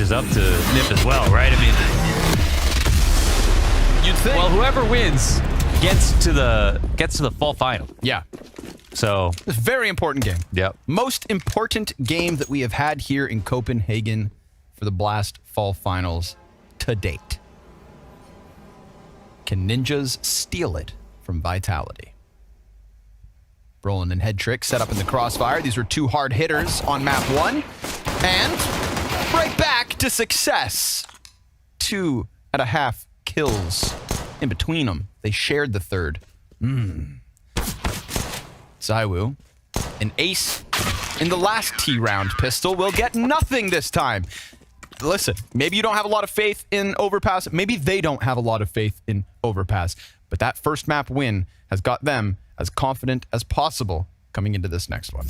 matches up to Nip as well, right? I mean, you'd think. Well, whoever wins gets to the fall final. Yeah. So it's a very important game. Yep. Most important game that we have had here in Copenhagen for the Blast Fall Finals to date. Can Ninjas steal it from Vitality? Brolin and Head Trick set up in the crossfire. These were two hard hitters on map 1. And right back to success. 2.5 kills in between them. They shared the third. ZywOo, an ace in the last T-round pistol, will get nothing this time. Listen, maybe you don't have a lot of faith in Overpass. Maybe they don't have a lot of faith in Overpass. But that first map win has got them as confident as possible coming into this next one.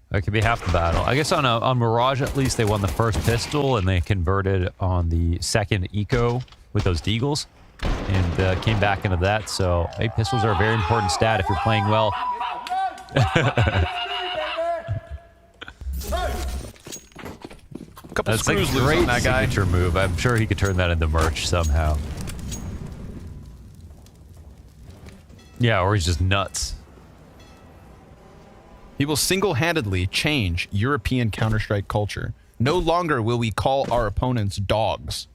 That could be half the battle. I guess on Mirage, at least, they won the first pistol, and they converted on the second eco with those deagles, and came back into that. So, hey, pistols are a very important stat if you're playing well. Couple That's screws a loose great on that guy. signature move. I'm sure he could turn that into merch somehow. Yeah, or he's just nuts. He will single-handedly change European Counter-Strike culture. No longer will we call our opponents dogs.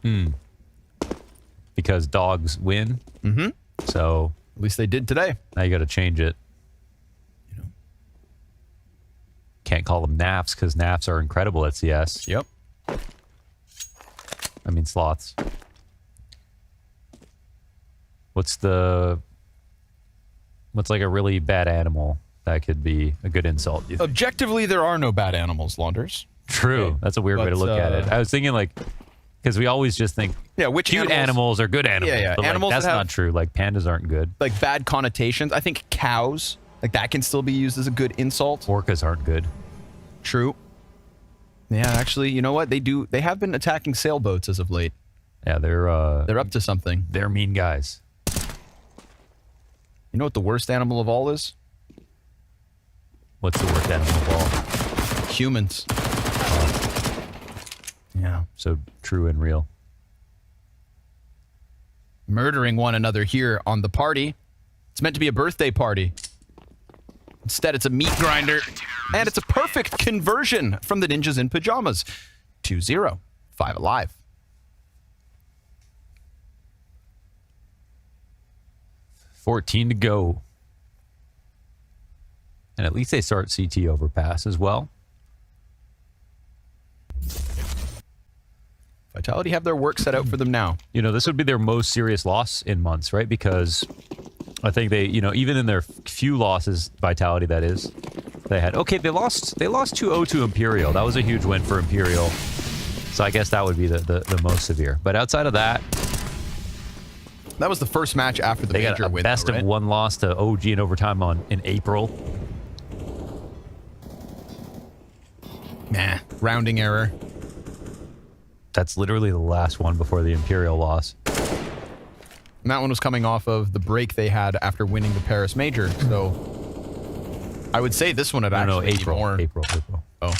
Because dogs win. Mm-hmm. So at least they did today. Now you got to change it. You know, can't call them naps because naps are incredible at CS. Yep. I mean sloths. What's like a really bad animal that could be a good insult? You think? Objectively, there are no bad animals, Launders. True. Okay. That's a weird way to look at it. I was thinking like, because we always just think which cute animals are good animals. Yeah. But animals that's that have, not true. Like pandas aren't good. Like bad connotations. I think cows, like that can still be used as a good insult. Orcas aren't good. True. Yeah, actually, you know what? They have been attacking sailboats as of late. Yeah, they're up to something. They're mean guys. You know what the worst animal of all is? What's the worst animal of all? Humans. Yeah. So true and real. Murdering one another here on the party. It's meant to be a birthday party. Instead, it's a meat grinder. And it's a perfect conversion from the Ninjas in Pajamas. 2-0. 5 alive. $14 to go. And at least they start CT Overpass as well. Vitality have their work set out for them now. You know, this would be their most serious loss in months, right? Because I think they, you know, even in their few losses, Vitality that is, they had, okay, they lost 2-0 to Imperial. That was a huge win for Imperial. So I guess that would be the most severe. But outside of that, that was the first match after the major win. They got a best of one loss to OG in overtime in April. Nah, rounding error. That's literally the last one before the Imperial loss. And that one was coming off of the break they had after winning the Paris Major. So I would say this one had actually April. more. April. Oh.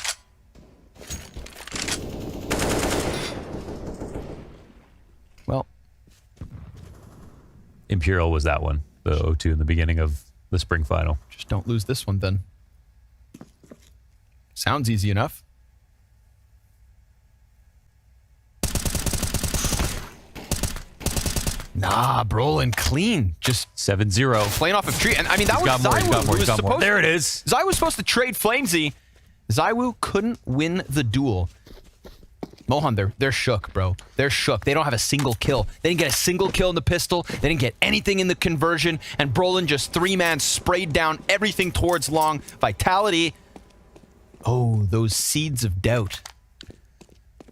Well, Imperial was that one, the 0-2 in the beginning of the spring final. Just don't lose this one then. Sounds easy enough. Nah, Brolin clean. Just 7-0. Playing off of tree. And I mean, that was ZywOo. There it is. ZywOo was supposed to trade Flamesy. ZywOo couldn't win the duel. Mohan, they're shook, bro. They're shook. They don't have a single kill. They didn't get a single kill in the pistol. They didn't get anything in the conversion. And Brolin just three-man sprayed down everything towards long. Vitality. Oh, those seeds of doubt.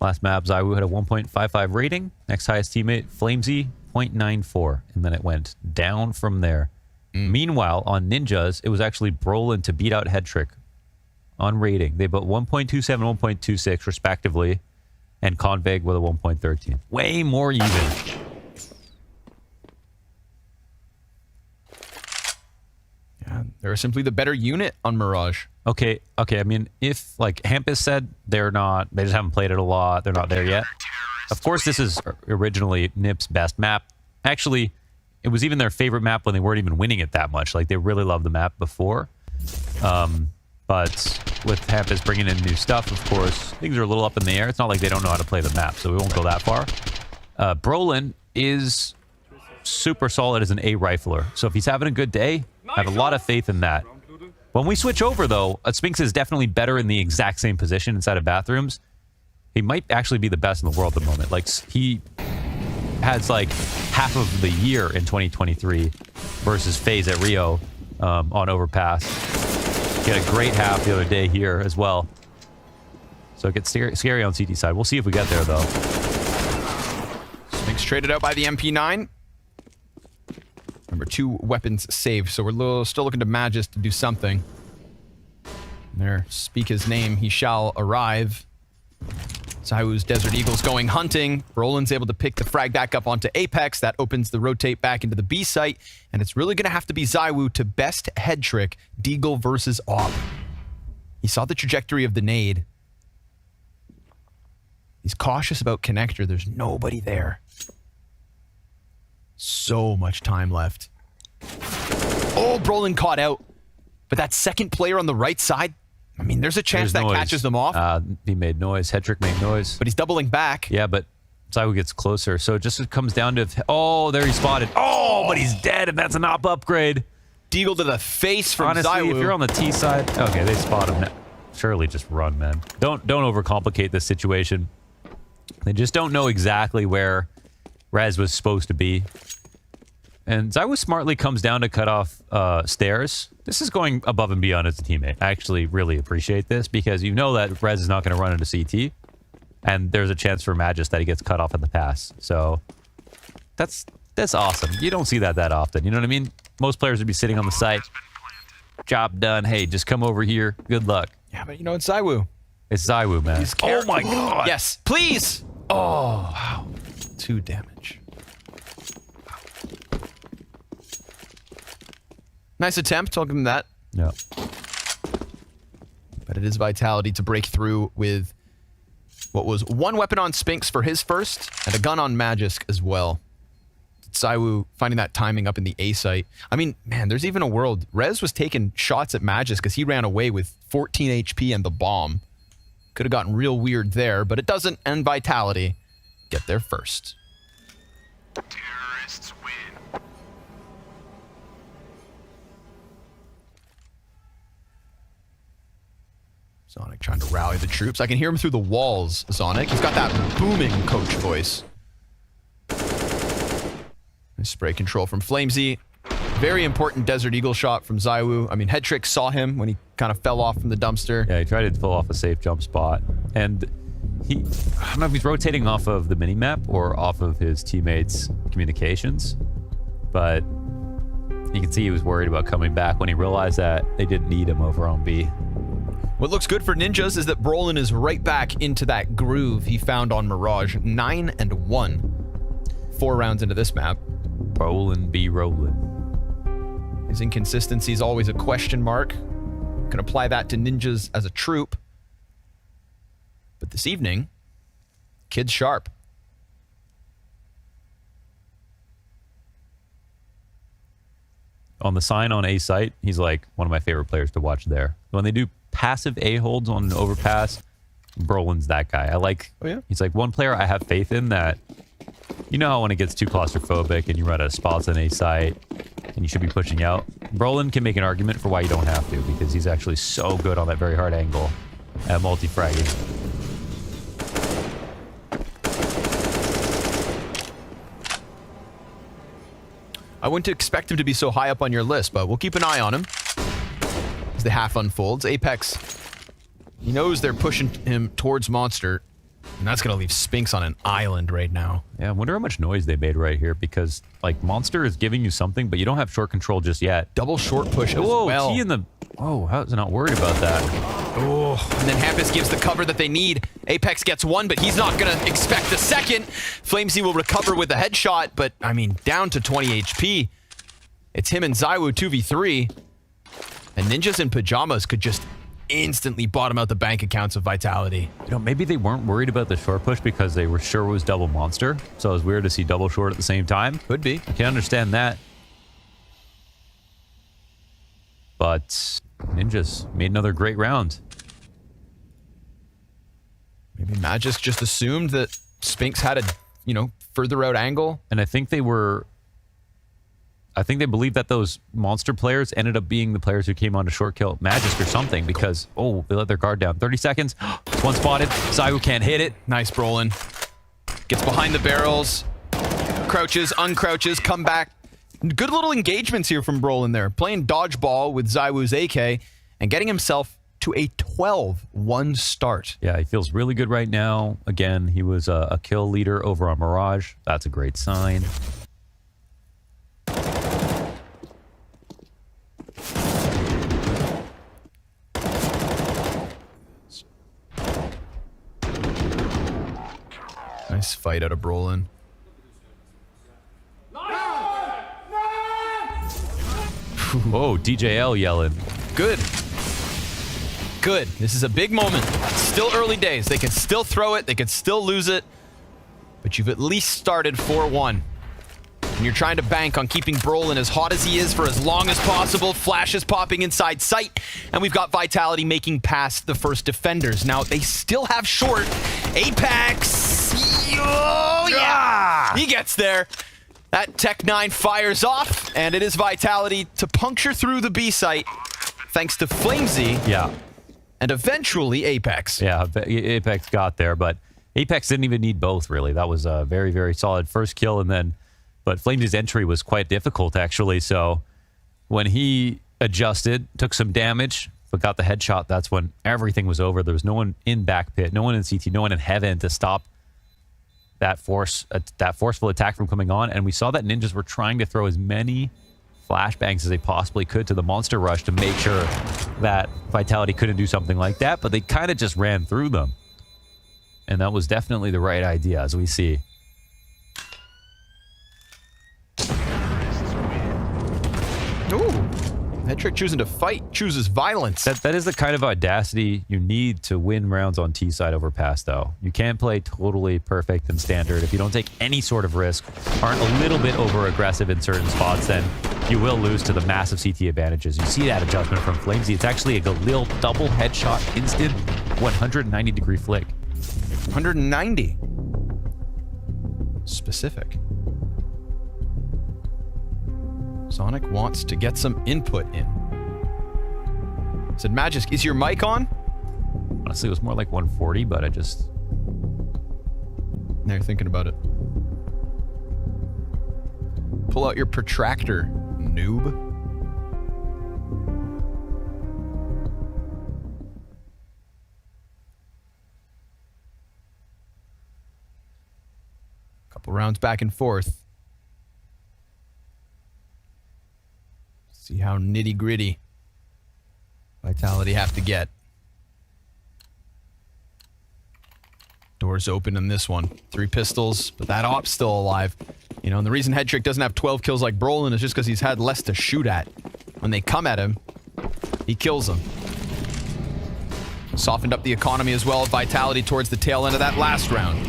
Last map, ZywOo had a 1.55 rating. Next highest teammate, Flamesy, 0.94. And then it went down from there. Meanwhile, on Ninjas, it was actually Brolin to beat out Head Trick on rating. They put 1.27, 1.26 respectively. And Conveg with a 1.13. Way more even. Yeah, They're simply the better unit on Mirage. Okay. I mean, if like Hampus said, they just haven't played it a lot. They're not there yet. Of course, this is originally NIP's best map. Actually, it was even their favorite map when they weren't even winning it that much. Like, they really loved the map before. But with Hampus bringing in new stuff, of course, things are a little up in the air. It's not like they don't know how to play the map, so we won't go that far. Brolin is super solid as an A rifler. So if he's having a good day, I have a lot of faith in that. When we switch over, though, Spinks is definitely better in the exact same position inside of bathrooms. He might actually be the best in the world at the moment. Like, he has, like, half of the year in 2023 versus FaZe at Rio on Overpass. He had a great half the other day here as well. So it gets scary on CT side. We'll see if we get there, though. Spinks traded out by the MP9. Remember, 2 weapons saved, so we're still looking to Magis to do something. There, speak his name, he shall arrive. ZywOo's Desert Eagles going hunting. Brolin's able to pick the frag back up onto Apex. That opens the rotate back into the B site, and it's really going to have to be ZywOo to best head trick Deagle versus Op. He saw the trajectory of the nade. He's cautious about connector. There's nobody there. So much time left. Oh, Brolin caught out. But that second player on the right side, I mean, there's a chance that catches them off. He made noise. Headtrick made noise. But he's doubling back. Yeah, but ZywOo gets closer. So it just comes down to... Oh, there he spotted. Oh, but he's dead, and that's an op upgrade. Deagle to the face from Honestly, ZywOo. if you're on the T side... Okay, they spot him now. Surely just run, man. Don't overcomplicate this situation. They just don't know exactly where Rez was supposed to be. And ZywOo smartly comes down to cut off stairs. This is going above and beyond as a teammate. I actually really appreciate this because you know that Rez is not going to run into CT. And there's a chance for Magis that he gets cut off at the pass. So that's awesome. You don't see that often. You know what I mean? Most players would be sitting on the site. Job done. Hey, just come over here. Good luck. Yeah, but you know, it's ZywOo. It's ZywOo, man. Oh my god. Yes, please. Oh, wow. 2 damage. Nice attempt, I'll give him that. Yeah. But it is Vitality to break through with what was 1 weapon on Spinks for his first, and a gun on Magisk as well. ZywOo finding that timing up in the A site. I mean, man, there's even a world. Rez was taking shots at Magisk because he ran away with 14 HP and the bomb. Could have gotten real weird there, but it doesn't, and Vitality get there first. Terrorists win. Sonic trying to rally the troops. I can hear him through the walls, Sonic. He's got that booming coach voice. Nice spray control from Flamesy. Very important Desert Eagle shot from ZywOo. I mean, Headtrick saw him when he kind of fell off from the dumpster. Yeah, he tried to pull off a safe jump spot. And I don't know if he's rotating off of the mini-map or off of his teammates' communications, but you can see he was worried about coming back when he realized that they didn't need him over on B. What looks good for Ninjas is that Brolin is right back into that groove he found on Mirage. 9-1. 4 rounds into this map. Brolin be rolling. His inconsistency is always a question mark. Can apply that to Ninjas as a troop. But this evening, kid's sharp. On the sign on A site, he's like one of my favorite players to watch there. When they do passive A holds on an overpass, Brolin's that guy. Oh, yeah? He's like one player I have faith in that, you know how when it gets too claustrophobic and you run out of spots on A site and you should be pushing out, Brolin can make an argument for why you don't have to because he's actually so good on that very hard angle at multi-fragging. I wouldn't expect him to be so high up on your list, but we'll keep an eye on him as the half unfolds. Apex, he knows they're pushing him towards Monster, and that's going to leave Spinks on an island right now. Yeah, I wonder how much noise they made right here because, like, Monster is giving you something, but you don't have short control just yet. Double short push as Whoa, well. T in the... Oh, how's he not worried about that? Oh, and then Hampus gives the cover that they need. Apex gets 1, but he's not going to expect the second. Flamesy will recover with a headshot, but, I mean, down to 20 HP. It's him and ZywOo 2v3. And ninjas in pajamas could just instantly bottom out the bank accounts of Vitality. You know, maybe they weren't worried about the short push because they were sure it was double monster. So it was weird to see double short at the same time. Could be. I can understand that. But ninjas made another great round. Maybe Magisk just assumed that Spinks had a, you know, further out angle. And I think they believed that those monster players ended up being the players who came on to short kill Magisk or something because, oh, they let their guard down. 30 seconds. One spotted. ZywOo can't hit it. Nice Brolin. Gets behind the barrels. Crouches, uncrouches, come back. Good little engagements here from Brolin there. Playing dodgeball with ZywOo's AK and getting himself to a 12-1 start. Yeah, he feels really good right now. Again, he was a kill leader over on Mirage. That's a great sign. Nice fight out of Brolin. Whoa, DJL yelling. Good. Good. This is a big moment. Still early days. They can still throw it. They can still lose it. But you've at least started 4-1. And you're trying to bank on keeping Brolin as hot as he is for as long as possible. Flashes popping inside sight. And we've got Vitality making past the first defenders. Now, they still have short. Apex. Oh, yeah. He gets there. That Tech 9 fires off. And it is Vitality to puncture through the B site. Thanks to Flamesy. Yeah. And eventually Apex. Yeah, Apex got there, but Apex didn't even need both, really. That was a very, very solid first kill, but Flamesy's entry was quite difficult, actually, so when he adjusted, took some damage, but got the headshot, that's when everything was over. There was no one in back pit, no one in CT, no one in heaven to stop that forceful attack from coming on, and we saw that ninjas were trying to throw as many flashbangs as they possibly could to the monster rush to make sure that Vitality couldn't do something like that, but they kind of just ran through them. And that was definitely the right idea, as we see. Ooh. Headtrick choosing to fight, chooses violence. That is the kind of audacity you need to win rounds on T-side Overpass, though. You can't play totally perfect and standard. If you don't take any sort of risk, aren't a little bit over-aggressive in certain spots, then you will lose to the massive CT advantages. You see that adjustment from Flamesy. It's actually a Galil double headshot instant 190-degree flick. 190. Specific. Sonic wants to get some input in. Said Magisk, is your mic on? Honestly, it was more like 140, but I just... Now you're thinking about it. Pull out your protractor, noob. Couple rounds back and forth. See how nitty-gritty Vitality have to get. Doors open in this one. 3 pistols, but that op's still alive. You know, and the reason Headtrick doesn't have 12 kills like Brolin is just because he's had less to shoot at. When they come at him, he kills them. Softened up the economy as well of Vitality towards the tail end of that last round.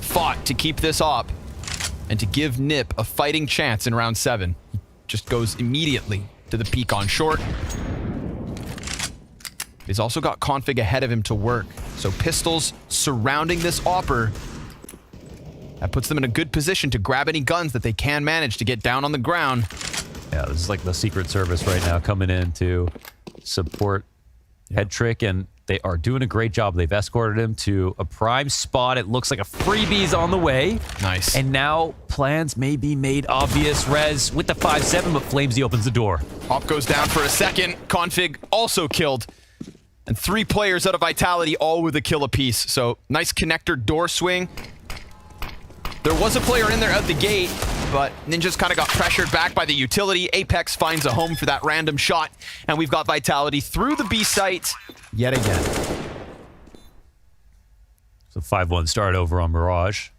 Fought to keep this op and to give Nip a fighting chance in round 7. Just goes immediately to the peak on short. He's also got config ahead of him to work. So pistols surrounding this opper. That puts them in a good position to grab any guns that they can manage to get down on the ground. Yeah, this is like the Secret Service right now coming in to support Headtrick, and they are doing a great job. They've escorted him to a prime spot. It looks like a freebie's on the way. Nice. And now plans may be made obvious. Rez with the 5-7, but Flamesy opens the door. Op goes down for a second. Config also killed. And 3 players out of Vitality, all with a kill apiece. So nice connector door swing. There was a player in there out the gate, but Ninjas kind of got pressured back by the utility. Apex finds a home for that random shot, and we've got Vitality through the B site yet again. So 5-1 start over on Mirage.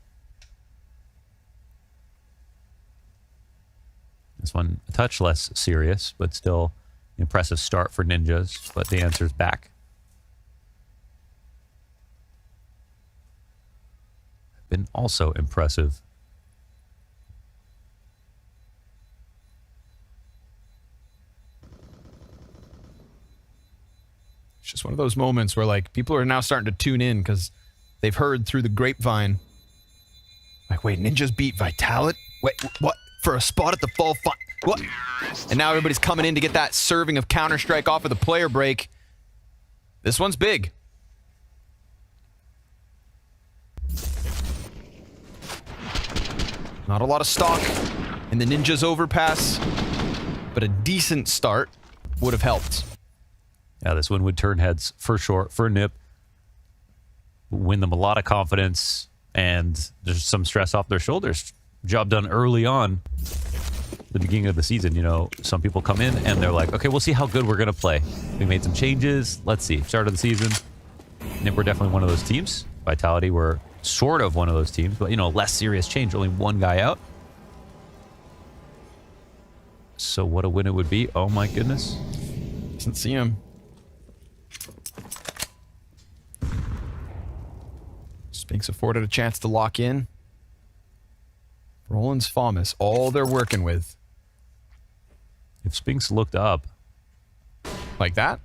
This one a touch less serious, but still Impressive start for ninjas, but the answer's back. Been also impressive. It's just one of those moments where, like, people are now starting to tune in because they've heard through the grapevine. Like, wait, ninjas beat Vitality? Wait, what? For a spot at the fall what? And now everybody's coming in to get that serving of Counter-Strike off of the player break. This one's big. Not a lot of stock in the ninjas overpass, but a decent start would have helped. Yeah, this one would turn heads for sure for Nip. Win them a lot of confidence, and there's some stress off their shoulders. Job done early on, the beginning of the season. You know, some people come in and they're like, okay, we'll see how good we're going to play. We made some changes. Let's see. Start of the season. Nip were definitely one of those teams. Vitality were sort of one of those teams, but, you know, less serious change. Only one guy out. So what a win it would be. Oh, my goodness. Doesn't see him. Spinks afforded a chance to lock in. Roland's Famas, all they're working with. If Spinks looked up. Like that?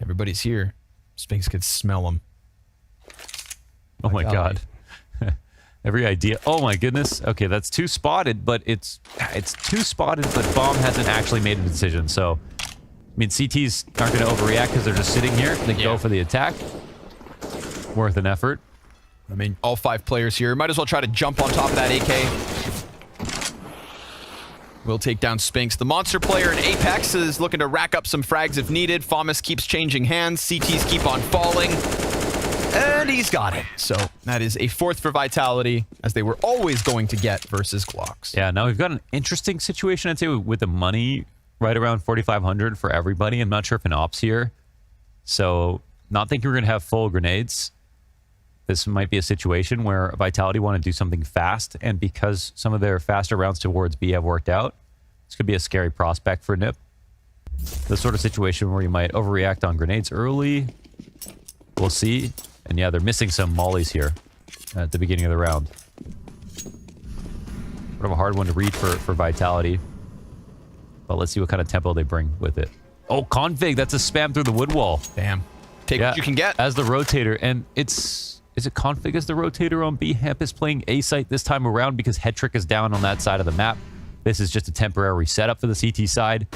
Everybody's here. Spinks could smell them. Oh my God. Every idea. Oh my goodness. Okay, that's too spotted, but it's too spotted, but Bomb hasn't actually made a decision. So, I mean, CTs aren't going to overreact because they're just sitting here. They go for the attack. Worth an effort. I mean, all 5 players here. Might as well try to jump on top of that AK. We'll take down Spinks. The monster player in Apex is looking to rack up some frags if needed. Famas keeps changing hands. CTs keep on falling. And he's got it. So that is a 4th for Vitality, as they were always going to get versus Glocks. Yeah, now we've got an interesting situation, I'd say, with the money right around 4,500 for everybody. I'm not sure if an op's here. So not thinking we're going to have full grenades. This might be a situation where Vitality want to do something fast, and because some of their faster rounds towards B have worked out, this could be a scary prospect for Nip. The sort of situation where you might overreact on grenades early. We'll see. And yeah, they're missing some mollies here at the beginning of the round. Sort of a hard one to read for Vitality. But let's see what kind of tempo they bring with it. Oh, config, that's a spam through the wood wall. Damn. Take what you can get. As the rotator, and is it config as the rotator on B? Hemp is playing A site this time around because Headtrick is down on that side of the map. This is just a temporary setup for the CT side.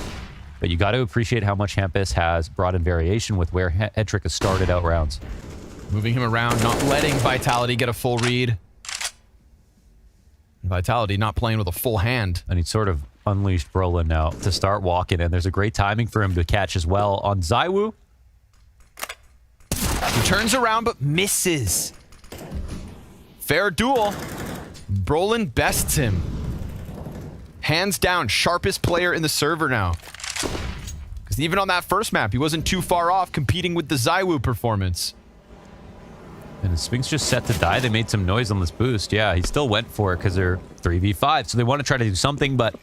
But you got to appreciate how much Hempus has brought in variation with where Headtrick has started out rounds. Moving him around, not letting Vitality get a full read. Vitality not playing with a full hand. And he's sort of unleashed Brolin now to start walking, and there's a great timing for him to catch as well on ZywOo. He turns around but misses. Fair duel. Brolin bests him. Hands down, sharpest player in the server now. Because even on that first map, he wasn't too far off competing with the ZywOo performance. And Spinks just set to die. They made some noise on this boost. Yeah, he still went for it because they're 3v5. So they want to try to do something, but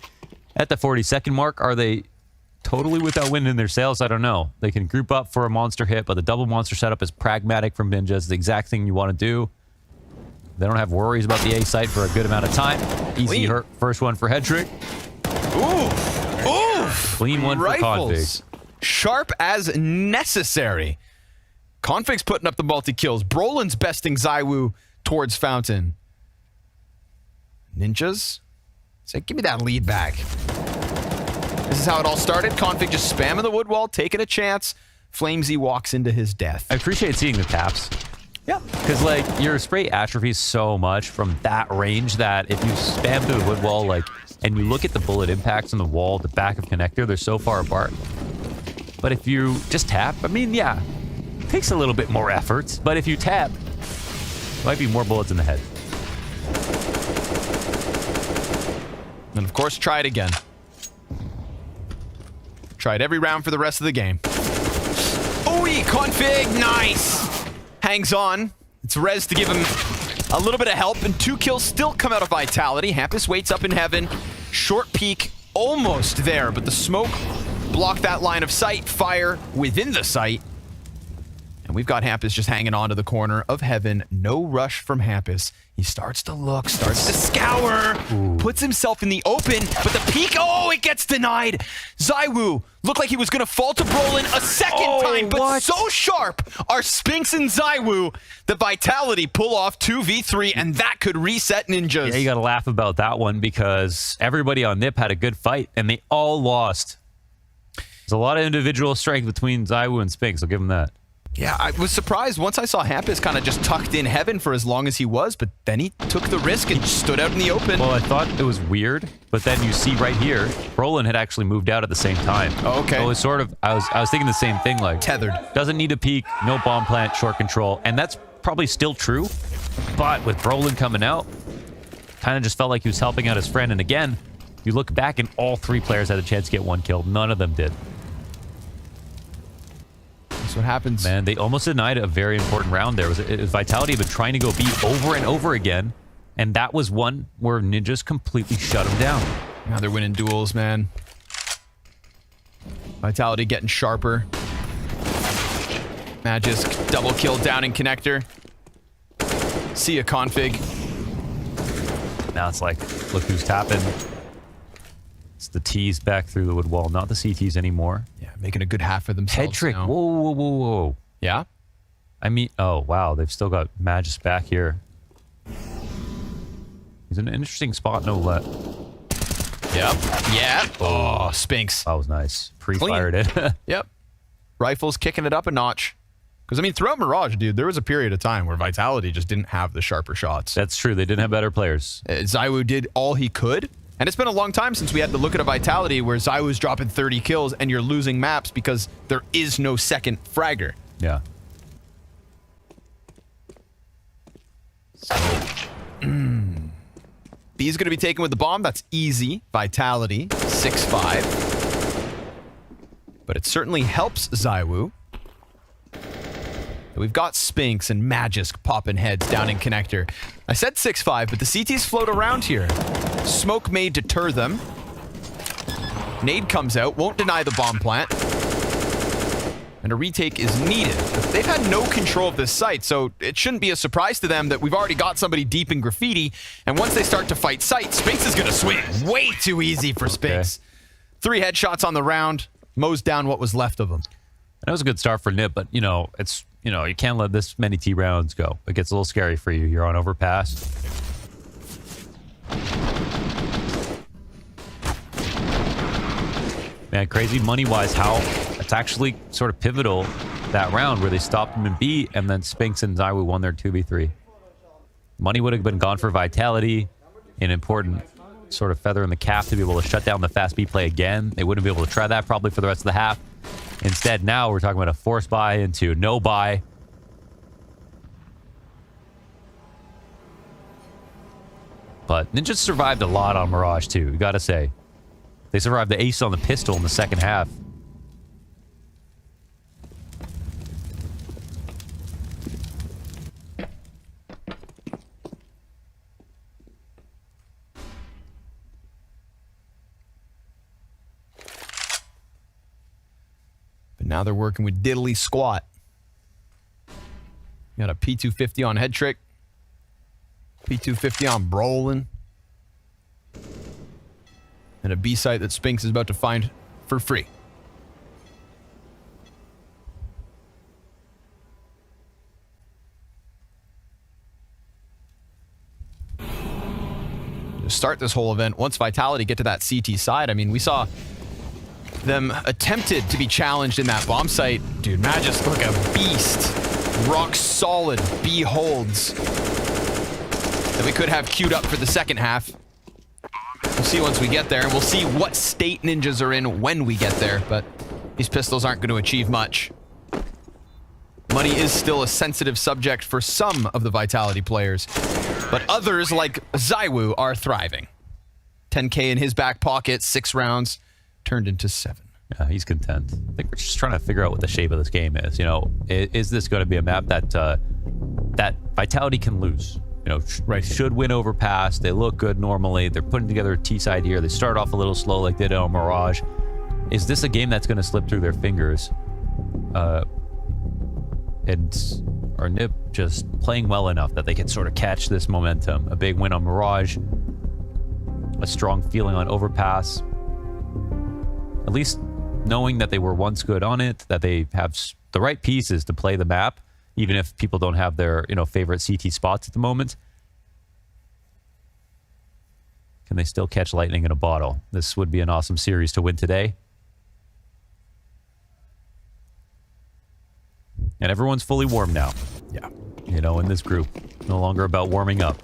at the 40-second mark, are they totally without wind in their sails? I don't know. They can group up for a monster hit, but the double monster setup is pragmatic from Ninja. It's the exact thing you want to do. They don't have worries about the A site for a good amount of time. Easy first one for Headtrick. Ooh! Ooh! Clean one for Config. Sharp as necessary. Config's putting up the multi-kills. Brolin's besting ZywOo towards Fountain. Ninjas? Say, give me that lead back. This is how it all started. Config just spamming the wood wall, taking a chance. Flamesy walks into his death. I appreciate seeing the taps. Yeah. Because, like, your spray atrophies so much from that range that if you spam through the wood wall, like, and you look at the bullet impacts on the wall, the back of connector, they're so far apart. But if you just tap, I mean, yeah, it takes a little bit more effort. But if you tap, it might be more bullets in the head. And, of course, try it again. Tried every round for the rest of the game. Ooh, Config, nice! Hangs on. It's Rez to give him a little bit of help, and 2 kills still come out of Vitality. Hampus waits up in heaven. Short peek, almost there, but the smoke blocked that line of sight. Fire within the sight. And we've got Hampus just hanging on to the corner of heaven. No rush from Hampus. He starts to look, starts to scour, puts himself in the open, but the peek, oh, it gets denied. ZywOo looked like he was going to fall to Brolin a second time, but so sharp are Spinks and ZywOo. The Vitality pull off 2v3, and that could reset Ninjas. Yeah, you got to laugh about that one because everybody on NIP had a good fight, and they all lost. There's a lot of individual strength between ZywOo and Spinks. I'll give him that. Yeah, I was surprised once I saw Hampus kind of just tucked in heaven for as long as he was, but then he took the risk and stood out in the open. Well, I thought it was weird, but then you see right here, Brolin had actually moved out at the same time. Oh, okay. So it was sort of, I was thinking the same thing, like tethered. Doesn't need a peek, no bomb plant, short control, and that's probably still true. But with Brolin coming out, kind of just felt like he was helping out his friend. And again, you look back and all three players had a chance to get one kill. None of them did. That's what happens. Man, they almost denied a very important round there. It was Vitality had been trying to go B over and over again, and that was one where Ninjas completely shut them down. Now they're winning duels, man. Vitality getting sharper. Magisk double kill down in connector. See a config. Now it's like, look who's tapping. It's the T's back through the wood wall, not the CTs anymore. Yeah, making a good half for themselves. Head trick. Now. Whoa, whoa, whoa, whoa. Yeah? I mean, oh, wow. They've still got Magis back here. He's in an interesting spot, no let. Yep. Yeah. Oh, Spinks. That was nice. Pre-fired it. Yep. Rifles kicking it up a notch. Because, I mean, throughout Mirage, dude, there was a period of time where Vitality just didn't have the sharper shots. That's true. They didn't have better players. ZywOo did all he could. And it's been a long time since we had to look at a Vitality where ZywOo's dropping 30 kills and you're losing maps because there is no second fragger. Yeah. So, B's going to be taken with the bomb. That's easy. Vitality, 6-5. But it certainly helps ZywOo. We've got Spinks and Magisk popping heads down in connector. I said 6-5, but the CTs float around here. Smoke may deter them. Nade comes out, won't deny the bomb plant. And a retake is needed. But they've had no control of this site, so it shouldn't be a surprise to them that we've already got somebody deep in graffiti. And once they start to fight site, Spinks is going to swing. Way too easy for Spinks. 3 headshots on the round, mows down what was left of him. That was a good start for NIP, but, you know, it's, you know, you can't let this many T rounds go. It gets a little scary for you. You're on Overpass. Man, crazy money-wise how it's actually sort of pivotal that round where they stopped him in B and then Spinks and ZywOo won their 2v3. Money would have been gone for Vitality, an important sort of feather in the cap to be able to shut down the fast B play again. They wouldn't be able to try that probably for the rest of the half. Instead, now we're talking about a force buy into no buy. But Ninjas survived a lot on Mirage too, you gotta say. They survived the ace on the pistol in the second half. But now they're working with Diddly Squat. Got a P250 on Head Trick. P250 on Brolin. And a B site that Spinks is about to find for free. To start this whole event, once Vitality get to that CT side, I mean, we saw them attempted to be challenged in that bomb site. Dude, Magisk look a beast. Rock solid B holds that we could have queued up for the second half. We'll see once we get there, and we'll see what state Ninjas are in when we get there, but these pistols aren't going to achieve much. Money is still a sensitive subject for some of the Vitality players, but others, like ZywOo, are thriving. 10K in his back pocket, 6 rounds, turned into 7. Yeah, he's content. I think we're just trying to figure out what the shape of this game is. You know, is this going to be a map that that Vitality can lose? should win Overpass. They look good normally. They're putting together a T-side here. They start off a little slow like they did on Mirage. Is this a game that's going to slip through their fingers? Or Nip just playing well enough that they can sort of catch this momentum. A big win on Mirage. A strong feeling on Overpass. At least knowing that they were once good on it, that they have the right pieces to play the map, even if people don't have their, favorite CT spots at the moment. Can they still catch lightning in a bottle? This would be an awesome series to win today. And everyone's fully warm now. Yeah. In this group. No longer about warming up.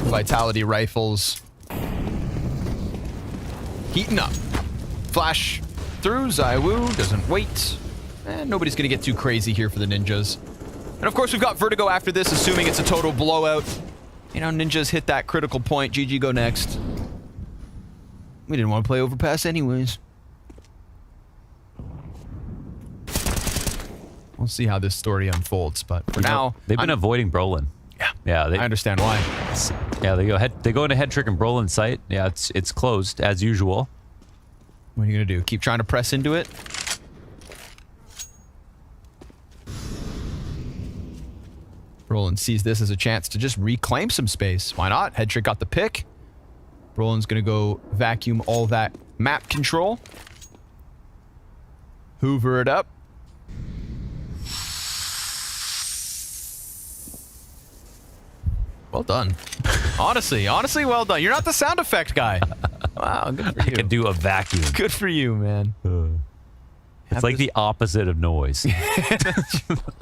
Vitality rifles. Heating up. Flash through. ZywOo doesn't wait. And nobody's going to get too crazy here for the Ninjas. And of course, we've got Vertigo after this, assuming it's a total blowout. Ninjas hit that critical point. GG go next. We didn't want to play Overpass anyways. We'll see how this story unfolds, but for now... They've been avoiding Brolin. Yeah, I understand why. Yeah, they go into head trick and Brolin's sight. Yeah, it's closed, as usual. What are you going to do? Keep trying to press into it? Brolin sees this as a chance to just reclaim some space. Why not? Head trick got the pick. Brolin's going to go vacuum all that map control. Hoover it up. Well done. Honestly, well done. You're not the sound effect guy. Wow, good for you. I can do a vacuum. Good for you, man. It's like the opposite of noise.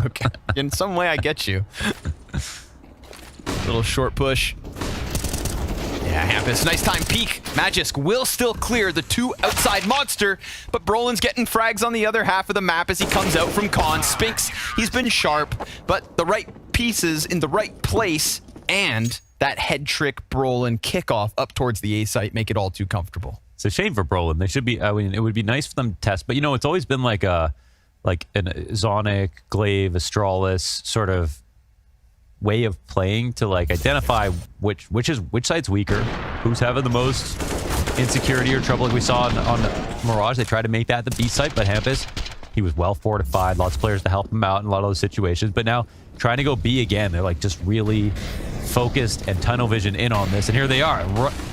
Okay. In some way, I get you. Little short push. Yeah, Hampus. Nice time peek. Magisk will still clear the 2 outside monster, but Brolin's getting frags on the other half of the map as he comes out from con. Spinks, he's been sharp, but the right pieces in the right place, and that head trick Brolin kickoff up towards the A site make it all too comfortable. It's a shame for Brolin. They should be. I mean, it would be nice for them to test, but it's always been like an Zonic, Glaive, Astralis sort of way of playing to identify which side's weaker, who's having the most insecurity or trouble. Like we saw on Mirage, they tried to make that the B site, but Hampus, he was well fortified. Lots of players to help him out in a lot of those situations. But now trying to go B again, they're just really focused and tunnel vision in on this. And here they are,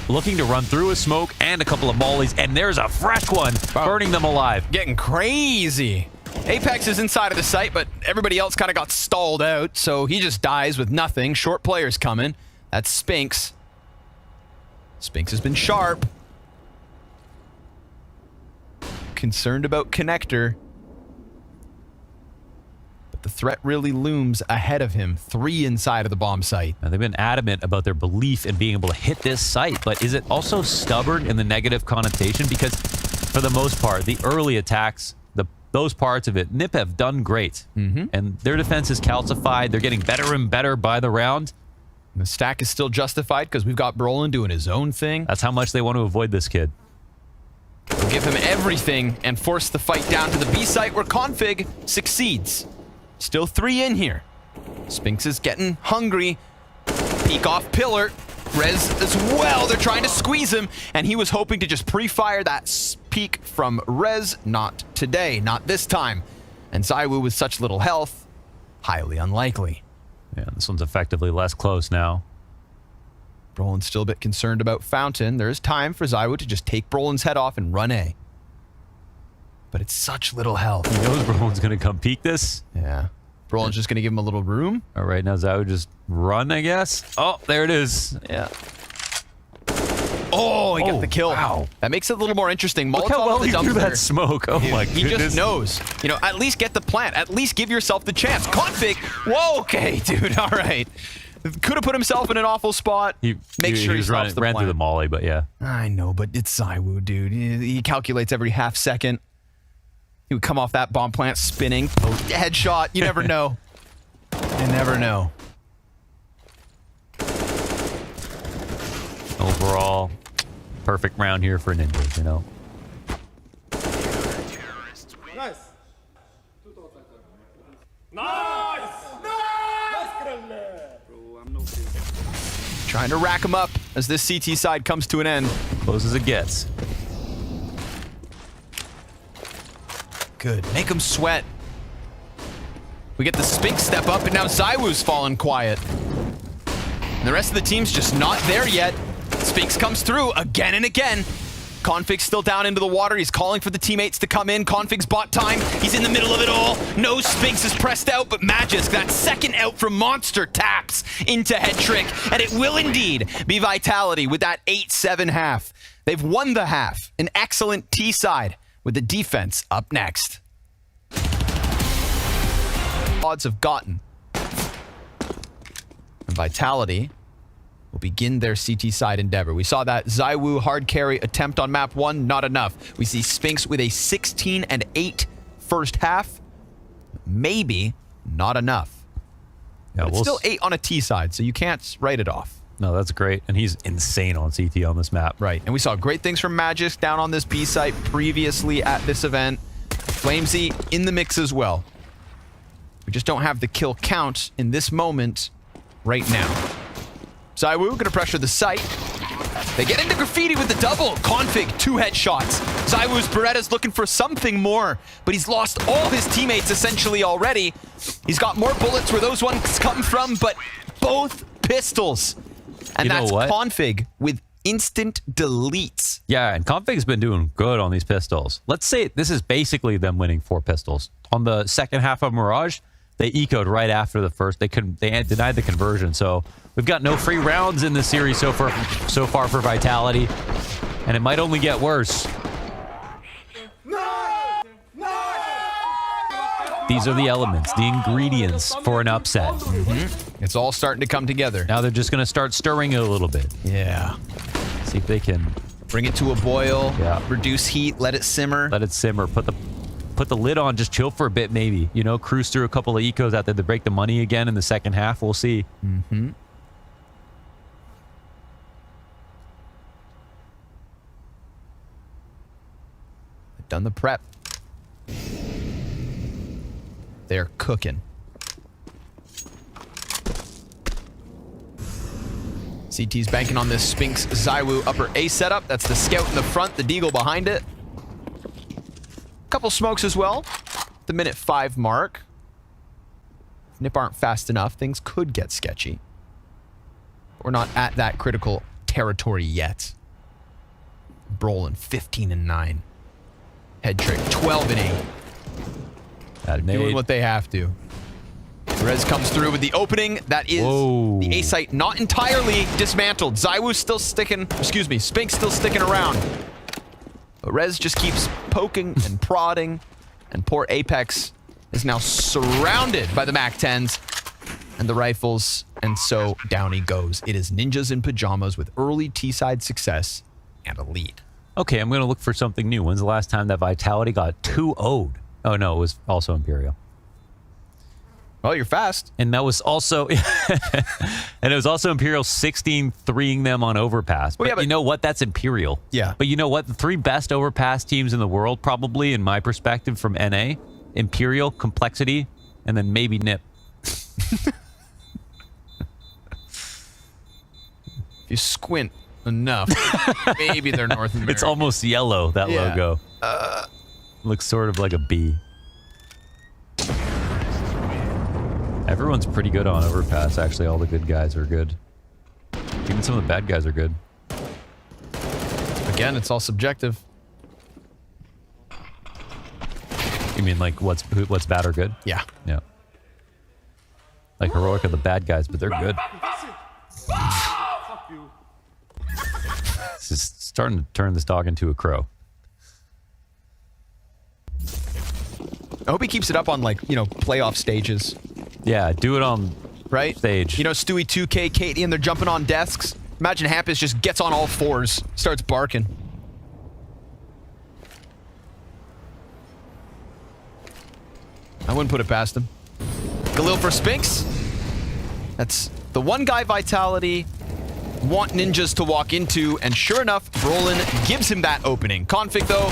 looking to run through a smoke and a couple of mollies. And there's a fresh one burning them alive. Getting crazy. Apex is inside of the site, but everybody else kind of got stalled out. So he just dies with nothing. Short players coming. That's Spinks. Spinks has been sharp. Concerned about connector. The threat really looms ahead of him. 3 inside of the bomb site. Now, they've been adamant about their belief in being able to hit this site, but is it also stubborn in the negative connotation? Because for the most part, the early attacks, those parts of it, Nip have done great. And their defense is calcified. They're getting better and better by the round. And the stack is still justified because we've got Brolin doing his own thing. That's how much they want to avoid this kid. We'll give him everything and force the fight down to the B site where Config succeeds. Still 3 in here. Spinks is getting hungry. Peek off pillar. Rez as well. They're trying to squeeze him, and he was hoping to just pre-fire that peek from Rez. Not today. Not this time. And ZywOo with such little health, highly unlikely. Yeah, this one's effectively less close now. Brolin's still a bit concerned about Fountain. There is time for ZywOo to just take Brolin's head off and run A. But it's such little health. He knows Brolin's going to come peek this. Yeah. Brolin's just going to give him a little room. All right, now ZywOo just run, I guess. Oh, there it is. Yeah. Oh, he got the kill. Wow. That makes it a little more interesting. Look how well the he threw dumpster. that smoke. Oh, my goodness. He just knows. At least get the plant. At least give yourself the chance. Config. Whoa, okay, dude. All right. Could have put himself in an awful spot. Make sure he stops the ran plant. through the molly, but yeah. I know, but it's ZywOo, dude. He calculates every half second. He would come off that bomb plant spinning. Oh, headshot. You never know. You never know. Overall, perfect round here for Ninjas, Nice. Nice! Nice! Trying to rack them up as this CT side comes to an end. Close as it gets. Good. Make them sweat. We get the Sphinx step up, and now ZywOo's fallen quiet. And the rest of the team's just not there yet. Sphinx comes through again and again. Config's still down into the water. He's calling for the teammates to come in. Config's bought time. He's in the middle of it all. No Sphinx is pressed out, but Magisk, that second out from Monster, taps into Head Trick. And it will indeed be Vitality with that 8-7 half. They've won the half. An excellent T side with the defense up next. Odds have gotten. And Vitality will begin their CT side endeavor. We saw that ZywOo hard carry attempt on map 1, not enough. We see Sphinx with a 16-8 first half. Maybe not enough. Yeah, But it's still 8 on a T side, so you can't write it off. No, that's great. And he's insane on CT on this map. Right, and we saw great things from Magisk down on this B site previously at this event. Flamesy in the mix as well. We just don't have the kill count in this moment right now. ZywOo gonna pressure the site. They get into Graffiti with the double. Config, 2 headshots. ZywOo's Beretta's looking for something more, but he's lost all his teammates essentially already. He's got more bullets where those ones come from, but both pistols. And You know that's what? Config with instant deletes. Yeah, and Config's been doing good on these pistols. Let's say this is basically them winning 4 pistols. On the second half of Mirage, they ecoed right after the first. They denied the conversion. So we've got no free rounds in this series so far for Vitality, and it might only get worse. These are the elements, the ingredients for an upset. It's all starting to come together. Now they're just going to start stirring it a little bit. Yeah. See if they can Bring it to a boil. Yeah. Reduce heat. Let it simmer. let it simmer. Put the lid on, just chill for a bit maybe. You know, cruise through a couple of ecos out there to break the money again in the second half. We'll see. Mm-hmm. Done the prep. They're cooking. CT's banking on this Sphinx ZywOo upper A setup. That's the scout in the front, the deagle behind it. Couple smokes as well. The minute 5 mark. If Nip aren't fast enough, things could get sketchy. We're not at that critical territory yet. Brolin 15-9. Head Trick 12-8. Doing what they have to. Rez comes through with the opening. That is the A site not entirely dismantled. ZywOo's still sticking, excuse me, Sphinx still sticking around. But Rez just keeps poking and prodding, and poor Apex is now surrounded by the MAC-10s and the rifles, and so down he goes. It is ninjas in pajamas with early T-side success and a lead. Okay, I'm going to look for something new. When's the last time that Vitality got 2-0'd? Oh, no, it was also Imperial. Well, you're fast. And that was also... and it was also Imperial 16-3ing them on Overpass. But, Well, yeah, but you know what? That's Imperial. Yeah. But you know what? The 3 best Overpass teams in the world, probably, in my perspective, from NA, Imperial, Complexity, and then maybe Nip. If you squint enough, maybe they're North American. It's almost yellow, that Yeah. logo. Looks sort of like a B. Everyone's pretty good on Overpass. Actually, all the good guys are good. Even some of the bad guys are good. Again, it's all subjective. You mean like what's bad or good? Yeah. Yeah. Like Heroic are the bad guys, but they're good. This is starting to turn this dog into a crow. I hope he keeps it up on, like, you know, playoff stages. Yeah, do it on Right? stage. You know, Stewie 2K, Katie, and they're jumping on desks. Imagine Hampus just gets on all fours, starts barking. I wouldn't put it past him. Galil for Sphinx. That's the one guy Vitality want ninjas to walk into, and sure enough, Brolin gives him that opening. Config, though,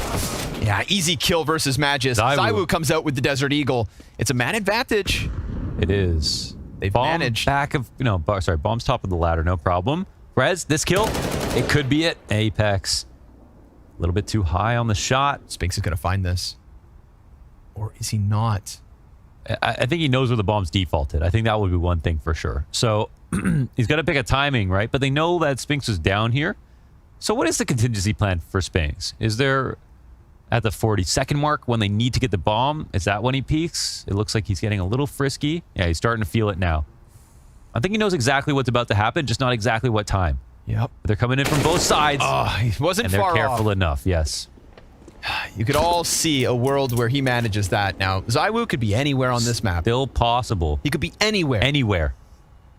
yeah, easy kill versus Magisk. ZywOo comes out with the Desert Eagle. It's a man advantage. It is. They've Bomb managed. back of, sorry, bomb's top of the ladder, no problem. Rez, this kill, it could be it. Apex. A little bit too high on the shot. Spinks is going to find this. Or is he not? I think he knows where the bomb's defaulted. I think that would be one thing for sure. So he's got to pick a timing, right? But they know that Spinks is down here. So what is the contingency plan for Spinks? Is there at the 40-second mark when they need to get the bomb? Is that when he peaks? It looks like he's getting a little frisky. Yeah, he's starting to feel it now. I think he knows exactly what's about to happen, just not exactly what time. Yep. They're coming in from both sides. Oh, he wasn't and they're far careful off. enough, yes. You could all see a world where he manages that. Now, ZywOo could be anywhere on this map. Still possible. He could be anywhere. Anywhere.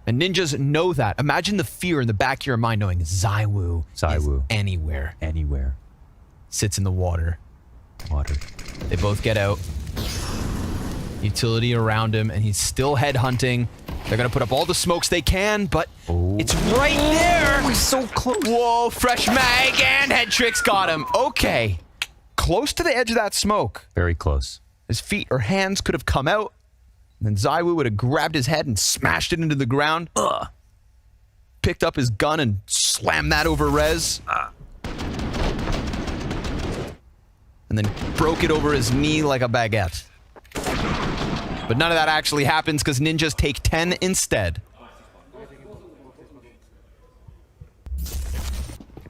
And ninjas know that. Imagine the fear in the back of your mind knowing ZywOo is anywhere. Anywhere. Sits in the water. Water. They both get out. Utility around him, and he's still headhunting. They're going to put up all the smokes they can, but it's right there. He's so close. Whoa, fresh mag and head tricks got him. Okay. Close to the edge of that smoke. Very close. His feet or hands could have come out. And then ZywOo would have grabbed his head and smashed it into the ground. Picked up his gun and slammed that over Rez. And then broke it over his knee like a baguette. But none of that actually happens because ninjas take 10 instead.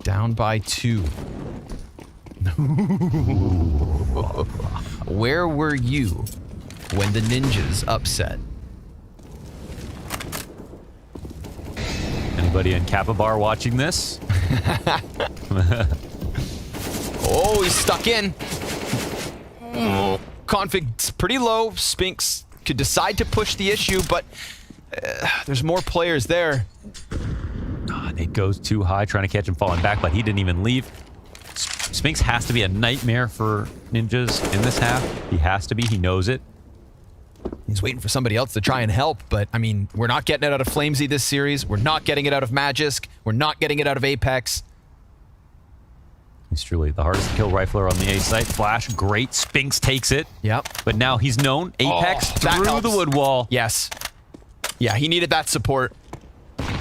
Down by 2. Where were you when the ninjas upset? Anybody in Kappa Bar watching this? Oh, he's stuck in. Config's pretty low. Spinks could decide to push the issue, but there's more players there. It goes too high, trying to catch him falling back, but he didn't even leave. Spinks has to be a nightmare for ninjas in this half. He has to be. He knows it. He's waiting for somebody else to try and help, but, I mean, we're not getting it out of Flamesy this series. We're not getting it out of Magisk. We're not getting it out of Apex. He's truly the hardest to kill rifler on the A site. Flash, great. Spinks takes it. Yep. But now he's known. Apex that through helps. the wood wall. Yes. Yeah, he needed that support.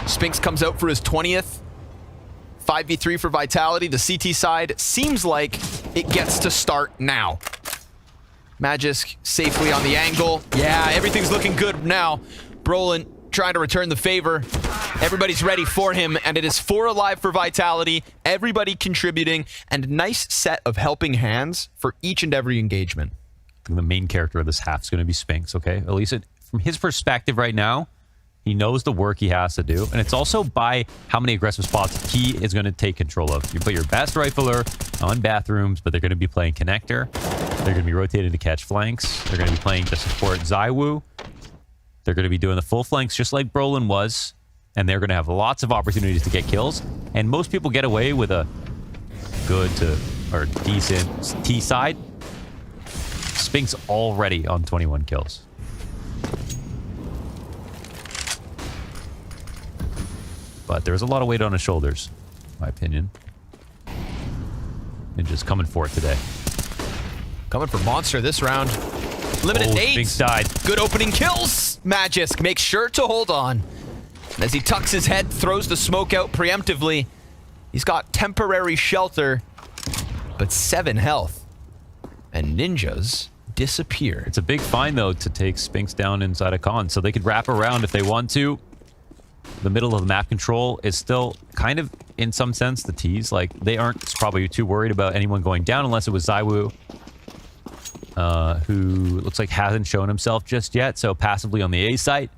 Spinks comes out for his 20th. 5v3 for Vitality. The CT side seems like it gets to start now. Magisk safely on the angle. Yeah, everything's looking good now. Brolin trying to return the favor. Everybody's ready for him, and it is 4 alive for Vitality. Everybody contributing, and a nice set of helping hands for each and every engagement. I think the main character of this half is going to be Spinks, okay? At least from his perspective right now, he knows the work he has to do, and it's also by how many aggressive spots he is going to take control of. You put your best rifler on bathrooms, but they're going to be playing connector. They're going to be rotating to catch flanks. They're going to be playing to support ZywOo. They're going to be doing the full flanks just like Brolin was, and they're going to have lots of opportunities to get kills. And most people get away with a good to or decent T side. Spinks already on 21 kills. But there's a lot of weight on his shoulders, in my opinion. Ninja's coming for it today. Coming for Monster this round. Limited Spinks nades. died. Good opening kills. Magisk makes sure to hold on. And as he tucks his head, throws the smoke out preemptively. He's got temporary shelter, but 7 health. And ninjas disappear. It's a big find, though, to take Spinks down inside a con, so they could wrap around if they want to. The middle of the map control is still kind of, in some sense, the tease. Like, they aren't probably too worried about anyone going down unless it was ZywOo, who looks like hasn't shown himself just yet. So passively on the A site,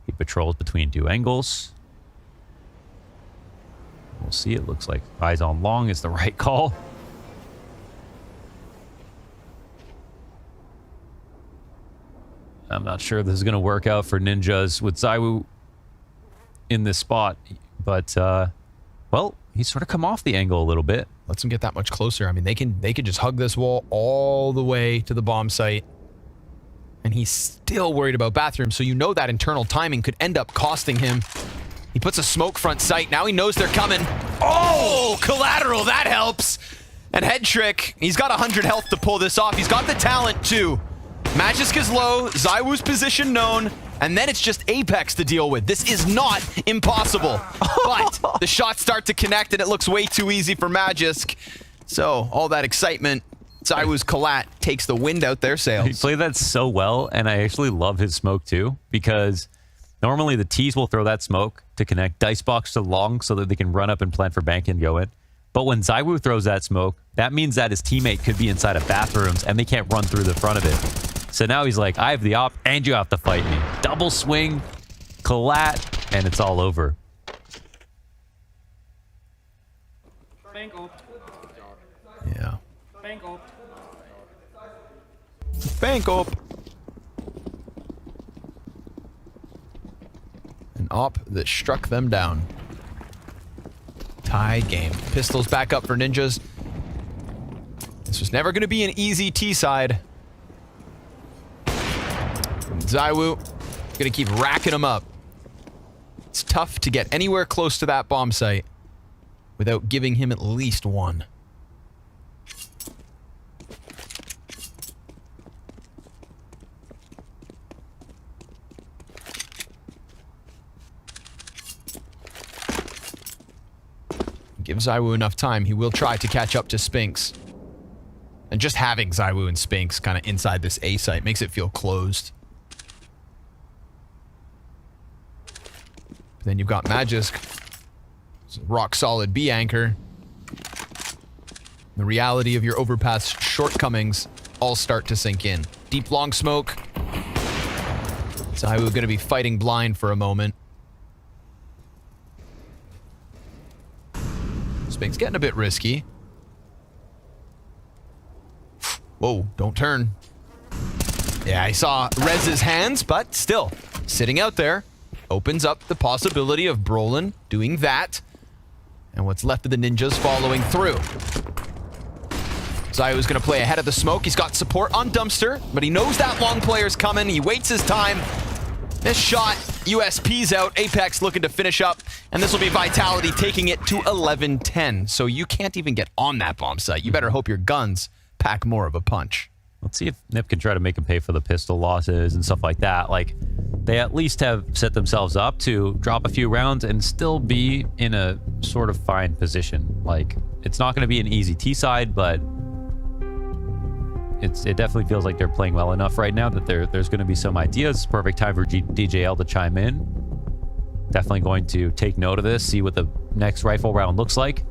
he patrols between 2 angles. We'll see. It looks like eyes on long is the right call. I'm not sure this is going to work out for ninjas with ZywOo in this spot, but well, he's sort of come off the angle a little bit. Lets him get that much closer. I mean, they can just hug this wall all the way to the bomb site. And he's still worried about bathroom, so you know that internal timing could end up costing him. He puts a smoke front sight. Now he knows they're coming. Oh, collateral, that helps. And head trick, he's got 100 health to pull this off. He's got the talent too. Magisk is low, ZywOo's position known, and then it's just Apex to deal with. This is not impossible, but the shots start to connect and it looks way too easy for Magisk. So all that excitement, ZywOo's Collat takes the wind out their sails. He played that so well, and I actually love his smoke too, because normally the T's will throw that smoke to connect Dicebox to long so that they can run up and plant for bank and go in. But when ZywOo throws that smoke, that means that his teammate could be inside of bathrooms and they can't run through the front of it. So now he's like, I have the op and you have to fight me. Double swing, Collat, and it's all over. Yeah. Bank up. An op that struck them down. Tie game. Pistols back up for Ninjas. This was never going to be an easy T-side. ZywOo going to keep racking them up. It's tough to get anywhere close to that bomb site without giving him at least one. Give ZywOo enough time, he will try to catch up to Spinks. And just having ZywOo and Spinks kind of inside this A site makes it feel closed. But then you've got Magisk. It's a rock solid B anchor. The reality of your Overpass shortcomings all start to sink in. Deep long smoke. ZywOo gonna be fighting blind for a moment. Spinks getting a bit risky. Whoa, don't turn. Yeah, I saw Rez's hands, but still, sitting out there opens up the possibility of Brolin doing that. And what's left of the Ninjas following through. ZywOo's gonna play ahead of the smoke. He's got support on Dumpster, but he knows that long player's coming. He waits his time. This shot, USP's out. Apex looking to finish up, and this will be Vitality taking it to 11-10. So you can't even get on that bomb site. You better hope your guns pack more of a punch. Let's see if Nip can try to make him pay for the pistol losses and stuff like that. Like, they at least have set themselves up to drop a few rounds and still be in a sort of fine position. Like, it's not going to be an easy T-side, but it definitely feels like they're playing well enough right now that there's going to be some ideas. Perfect time for DJL to chime in. Definitely going to take note of this, see what the next rifle round looks like.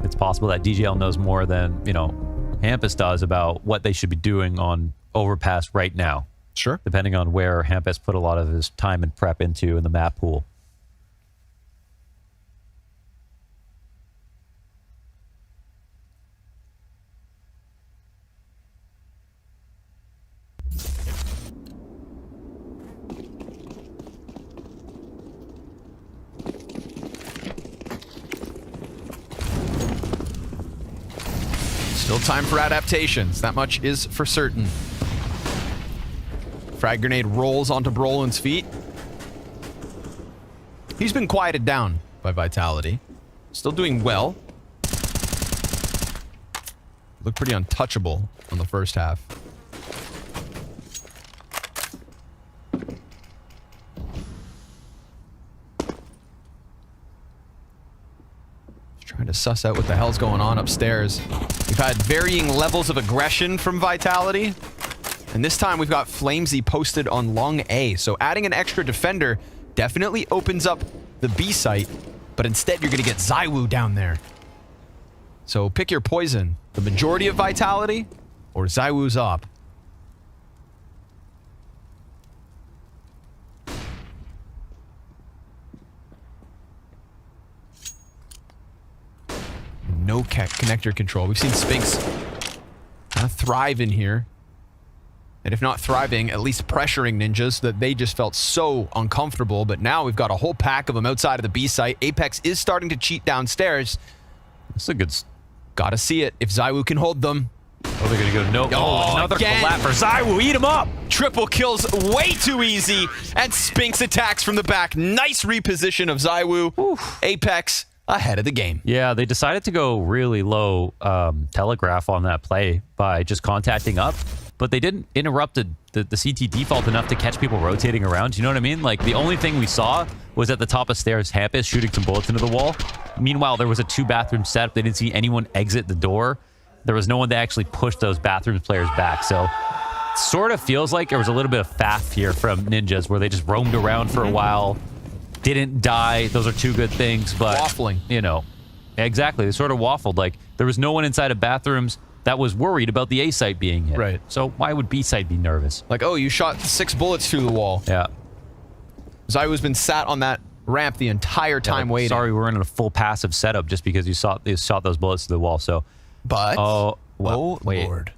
It's possible that DJL knows more than, you know, Hampus does about what they should be doing on Overpass right now. Sure. Depending on where Hampus put a lot of his time and prep into in the map pool. Still time for adaptations. That much is for certain. Frag grenade rolls onto Brolin's feet. He's been quieted down by Vitality. Still doing well. Looked pretty untouchable on the first half. Trying to suss out what the hell's going on upstairs. We've had varying levels of aggression from Vitality. And this time we've got Flamesy posted on long A. So adding an extra defender definitely opens up the B site. But instead you're going to get ZywOo down there. So pick your poison. The majority of Vitality or ZywOo's op. No connector control. We've seen Spinks thrive in here. And if not thriving, at least pressuring Ninjas that they just felt so uncomfortable. But now we've got a whole pack of them outside of the B site. Apex is starting to cheat downstairs. That's a good... Gotta see it if ZywOo can hold them. Oh, they're gonna go no. Oh, another collapse for ZywOo. Eat him up. Triple kills way too easy. And Spinks attacks from the back. Nice reposition of ZywOo. Oof. Apex ahead of the game. Yeah, they decided to go really low telegraph on that play by just contacting up, but they didn't interrupt the CT default enough to catch people rotating around. You know what I mean? Like, the only thing we saw was at the top of stairs, Hampus shooting some bullets into the wall. Meanwhile, there was a 2-bathroom setup. They didn't see anyone exit the door. There was no one that actually pushed those bathrooms players back. So it sort of feels like there was a little bit of faff here from Ninjas where they just roamed around for a while, didn't die. Those are two good things, but Waffling. You know, exactly. They sort of waffled. Like, there was no one inside of bathrooms that was worried about the A site being hit. Right. So why would B site be nervous? Like, oh, you shot 6 bullets through the wall. Yeah. Zywoo's been sat on that ramp the entire time waiting. Sorry, we're in a full passive setup just because you shot those bullets through the wall. So, But, oh, well, wait. Lord.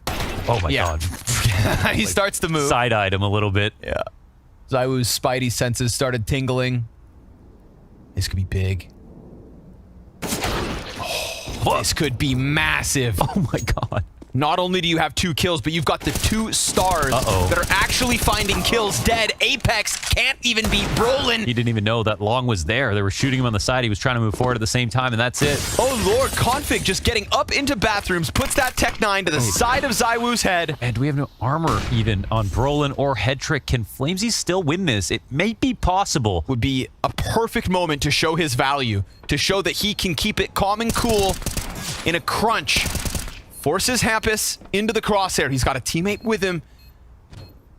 Oh my Yeah. God. He starts to move. Side-eyed him a little bit. Yeah. Zywoo's spidey senses started tingling. This could be big. Oh, this could be massive. Oh my God. Not only do you have 2 kills, but you've got the 2 stars that are actually finding kills dead. Apex can't even beat Brolin. He didn't even know that Long was there. They were shooting him on the side. He was trying to move forward at the same time, and that's it. Oh, Lord. Config just getting up into bathrooms, puts that Tech 9 to the side of Zywoo's head. And we have no armor even on Brolin or Headtrick. Can Flamesy still win this? It may be possible. Would be a perfect moment to show his value, to show that he can keep it calm and cool in a crunch. Forces Hampus into the crosshair. He's got a teammate with him.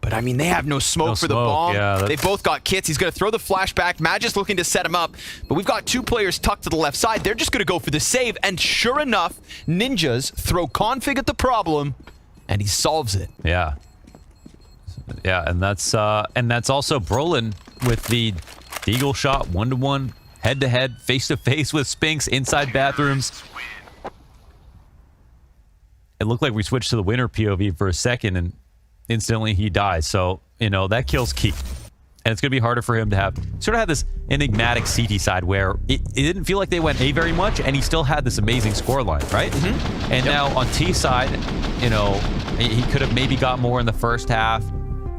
But, I mean, they have no smoke for the bomb. Yeah, they both got kits. He's going to throw the flashback. Magic's looking to set him up. But we've got 2 players tucked to the left side. They're just going to go for the save. And sure enough, Ninjas throw Config at the problem, and he solves it. Yeah. Yeah, and that's also Brolin with the Deagle shot, 1-to-1, head-to-head, face-to-face with Spinks inside bathrooms. It looked like we switched to the winner POV for a second, and instantly he dies. So, you know, that kill's key. And it's going to be harder for him to have... Sort of had this enigmatic CT side where it didn't feel like they went A very much, and he still had this amazing scoreline, right? Mm-hmm. And now on T side, you know, he could have maybe got more in the first half.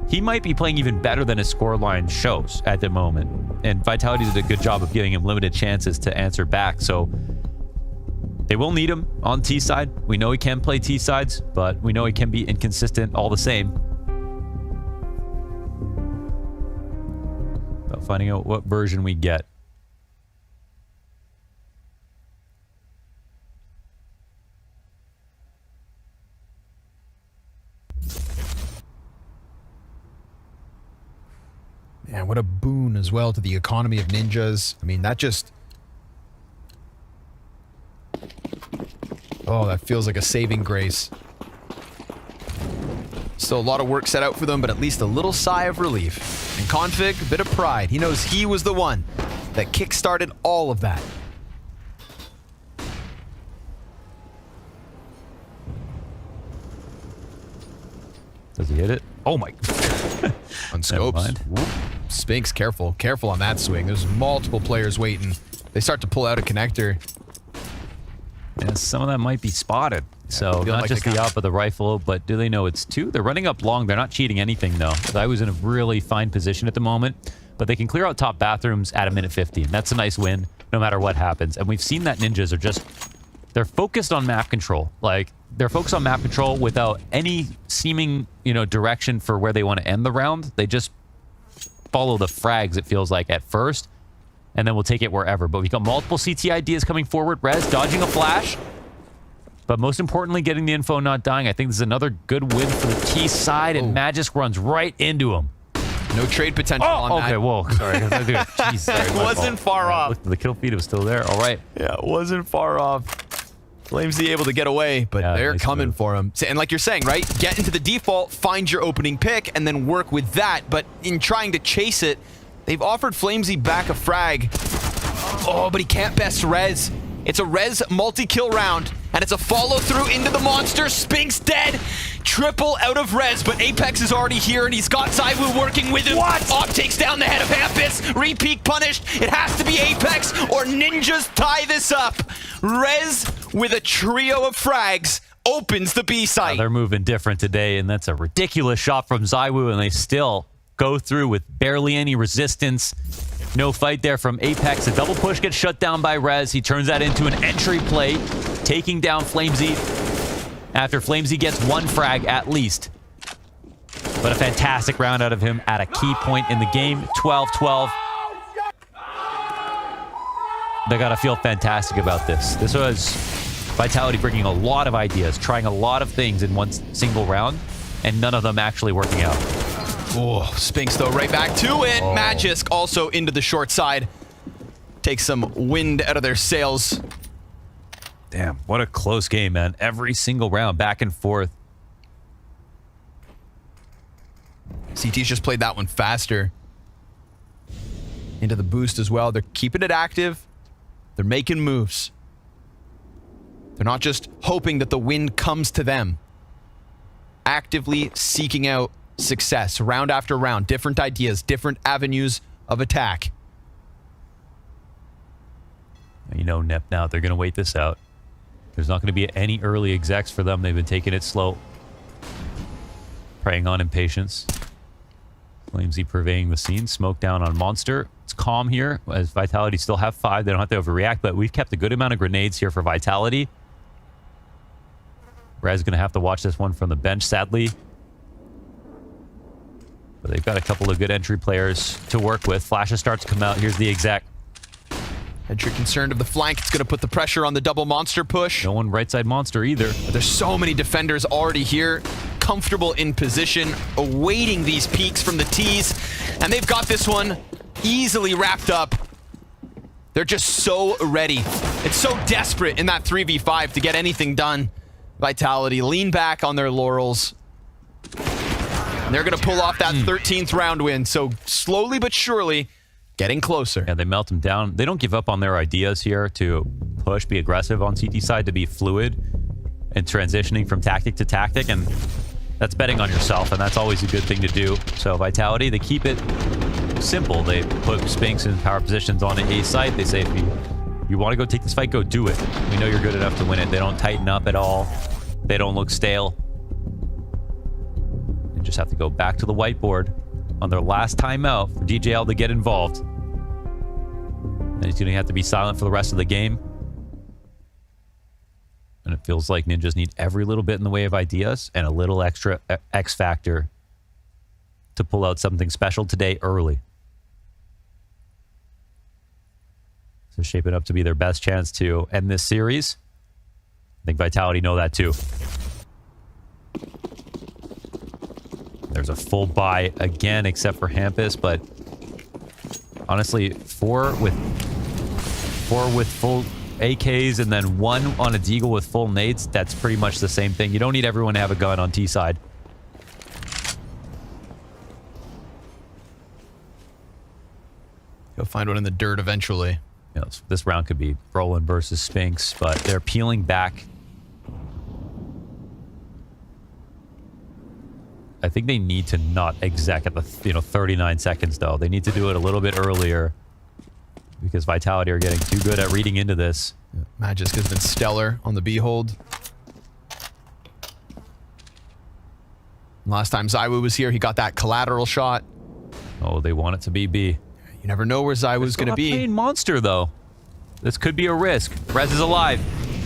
He might be playing even better than his scoreline shows at the moment. And Vitality did a good job of giving him limited chances to answer back. So they will need him on T side. We know he can play T sides, but we know he can be inconsistent all the same. About finding out what version we get. Man, what a boon as well to the economy of Ninjas. I mean, that just... Oh, that feels like a saving grace. Still a lot of work set out for them, but at least a little sigh of relief. And Config, a bit of pride. He knows he was the one that kick-started all of that. Does he hit it? Oh my... On scopes. Whoop. Spinks, careful. Careful on that swing. There's multiple players waiting. They start to pull out a connector. Yeah, some of that might be spotted. So not like just the up of the rifle, but do they know it's 2? They're running up long. They're not cheating anything, though. I was in a really fine position at the moment, but they can clear out top bathrooms at a minute 50. And that's a nice win, no matter what happens. And we've seen that Ninjas are just... They're focused on map control. Like, they're focused on map control without any seeming, you know, direction for where they want to end the round. They just follow the frags, it feels like, at first, and then we'll take it wherever. But we've got multiple CT ideas coming forward. Rez dodging a flash, but most importantly, getting the info, not dying. I think this is another good win for the T side, and Magis runs right into him. No trade potential on that. Okay, whoa, sorry. Jeez, sorry, It wasn't far off. Looked at the kill feed, it was still there. All right. Yeah, it wasn't far off. Flamesy able to get away, but they're nice coming move. for him. And like you're saying, right? Get into the default, find your opening pick, and then work with that. But in trying to chase it, they've offered Flamesy back a frag. Oh, but he can't best Rez. It's a Rez multi-kill round, and it's a follow-through into the monster. Spinks dead. Triple out of Rez, but Apex is already here, and he's got Zywoo working with him. What? Op takes down the head of Hampus. Repeat punished. It has to be Apex, or Ninjas tie this up. Rez, with a trio of frags, opens the B site. They're moving different today, and that's a ridiculous shot from Zywoo, and they still go through with barely any resistance. No fight there from Apex. The double push gets shut down by Rez. He turns that into an entry play, taking down Flamesy after Flamesy gets one frag at least. But a fantastic round out of him at a key point in the game. 12-12. They got to feel fantastic about this. This was Vitality bringing a lot of ideas, trying a lot of things in one single round, and none of them actually working out. Oh, Spinks, though, right back to it. Oh. Magisk also into the short side. Take some wind out of their sails. Damn, what a close game, man. Every single round, back and forth. CT's just played that one faster. Into the boost as well. They're keeping it active. They're making moves. They're not just hoping that the win comes to them. Actively seeking out success round after round. Different ideas, different avenues of attack. You know, Nep now, they're going to wait this out. There's not going to be any early execs for them. They've been taking it slow. Preying on impatience. Flamesy purveying the scene. Smoke down on Monster. It's calm here as Vitality still have 5. They don't have to overreact, but we've kept a good amount of grenades here for Vitality. Rez going to have to watch this one from the bench, sadly. But they've got a couple of good entry players to work with. Flashes start to come out. Here's the exec. Entry concerned of the flank. It's going to put the pressure on the double monster push. No one right side Monster either. But there's so many defenders already here, comfortable in position, awaiting these peaks from the T's. And they've got this one easily wrapped up. They're just so ready. It's so desperate in that 3v5 to get anything done. Vitality lean back on their laurels. And they're going to pull off that 13th round win. So slowly but surely, getting closer. Yeah, they melt them down. They don't give up on their ideas here to push, be aggressive on CT side, to be fluid and transitioning from tactic to tactic. And that's betting on yourself, and that's always a good thing to do. So Vitality, they keep it simple. They put Spinks in power positions on the A site. They say, if you want to go take this fight, go do it. We know you're good enough to win it. They don't tighten up at all. They don't look stale. They just have to go back to the whiteboard on their last timeout for DJL to get involved. And he's going to have to be silent for the rest of the game. And it feels like Ninjas need every little bit in the way of ideas and a little extra X factor to pull out something special today early. So shaping up to be their best chance to end this series. I think Vitality know that too. There's a full buy again, except for Hampus, but honestly, four with full AKs and then 1 on a Deagle with full nades, that's pretty much the same thing. You don't need everyone to have a gun on T side. He'll find one in the dirt eventually. You know, this round could be Brolin versus Spinks, but they're peeling back. I think they need to not exec at the 39 seconds though. They need to do it a little bit earlier because Vitality are getting too good at reading into this. Yeah, Magisk has been stellar on the Behold. Last time Zywoo was here, he got that collateral shot. Oh, they want it to be B. You never know where Zywoo's going to be. Playing Monster though. This could be a risk. Rez is alive.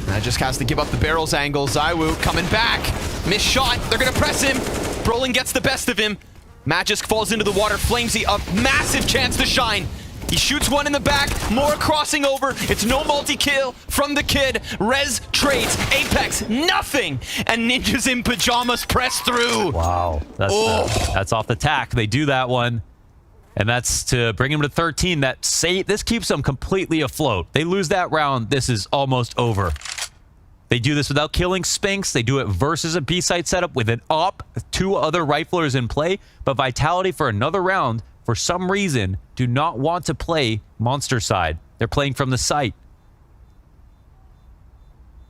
Magisk has to give up the barrels angle. Zywoo coming back. Missed shot. They're going to press him. Brolin gets the best of him. Magisk falls into the water. Flamesy, a massive chance to shine. He shoots one in the back. More crossing over. It's no multi-kill from the kid. Rez trades. Apex, nothing. And Ninjas in pajamas press through. Wow. That's off the tack. They do that one. And that's to bring him to 13. This keeps them completely afloat. They lose that round. This is almost over. They do this without killing Spinks. They do it versus a B-site setup with an op, 2 other riflers in play. But Vitality for another round, for some reason, do not want to play Monster side. They're playing from the site.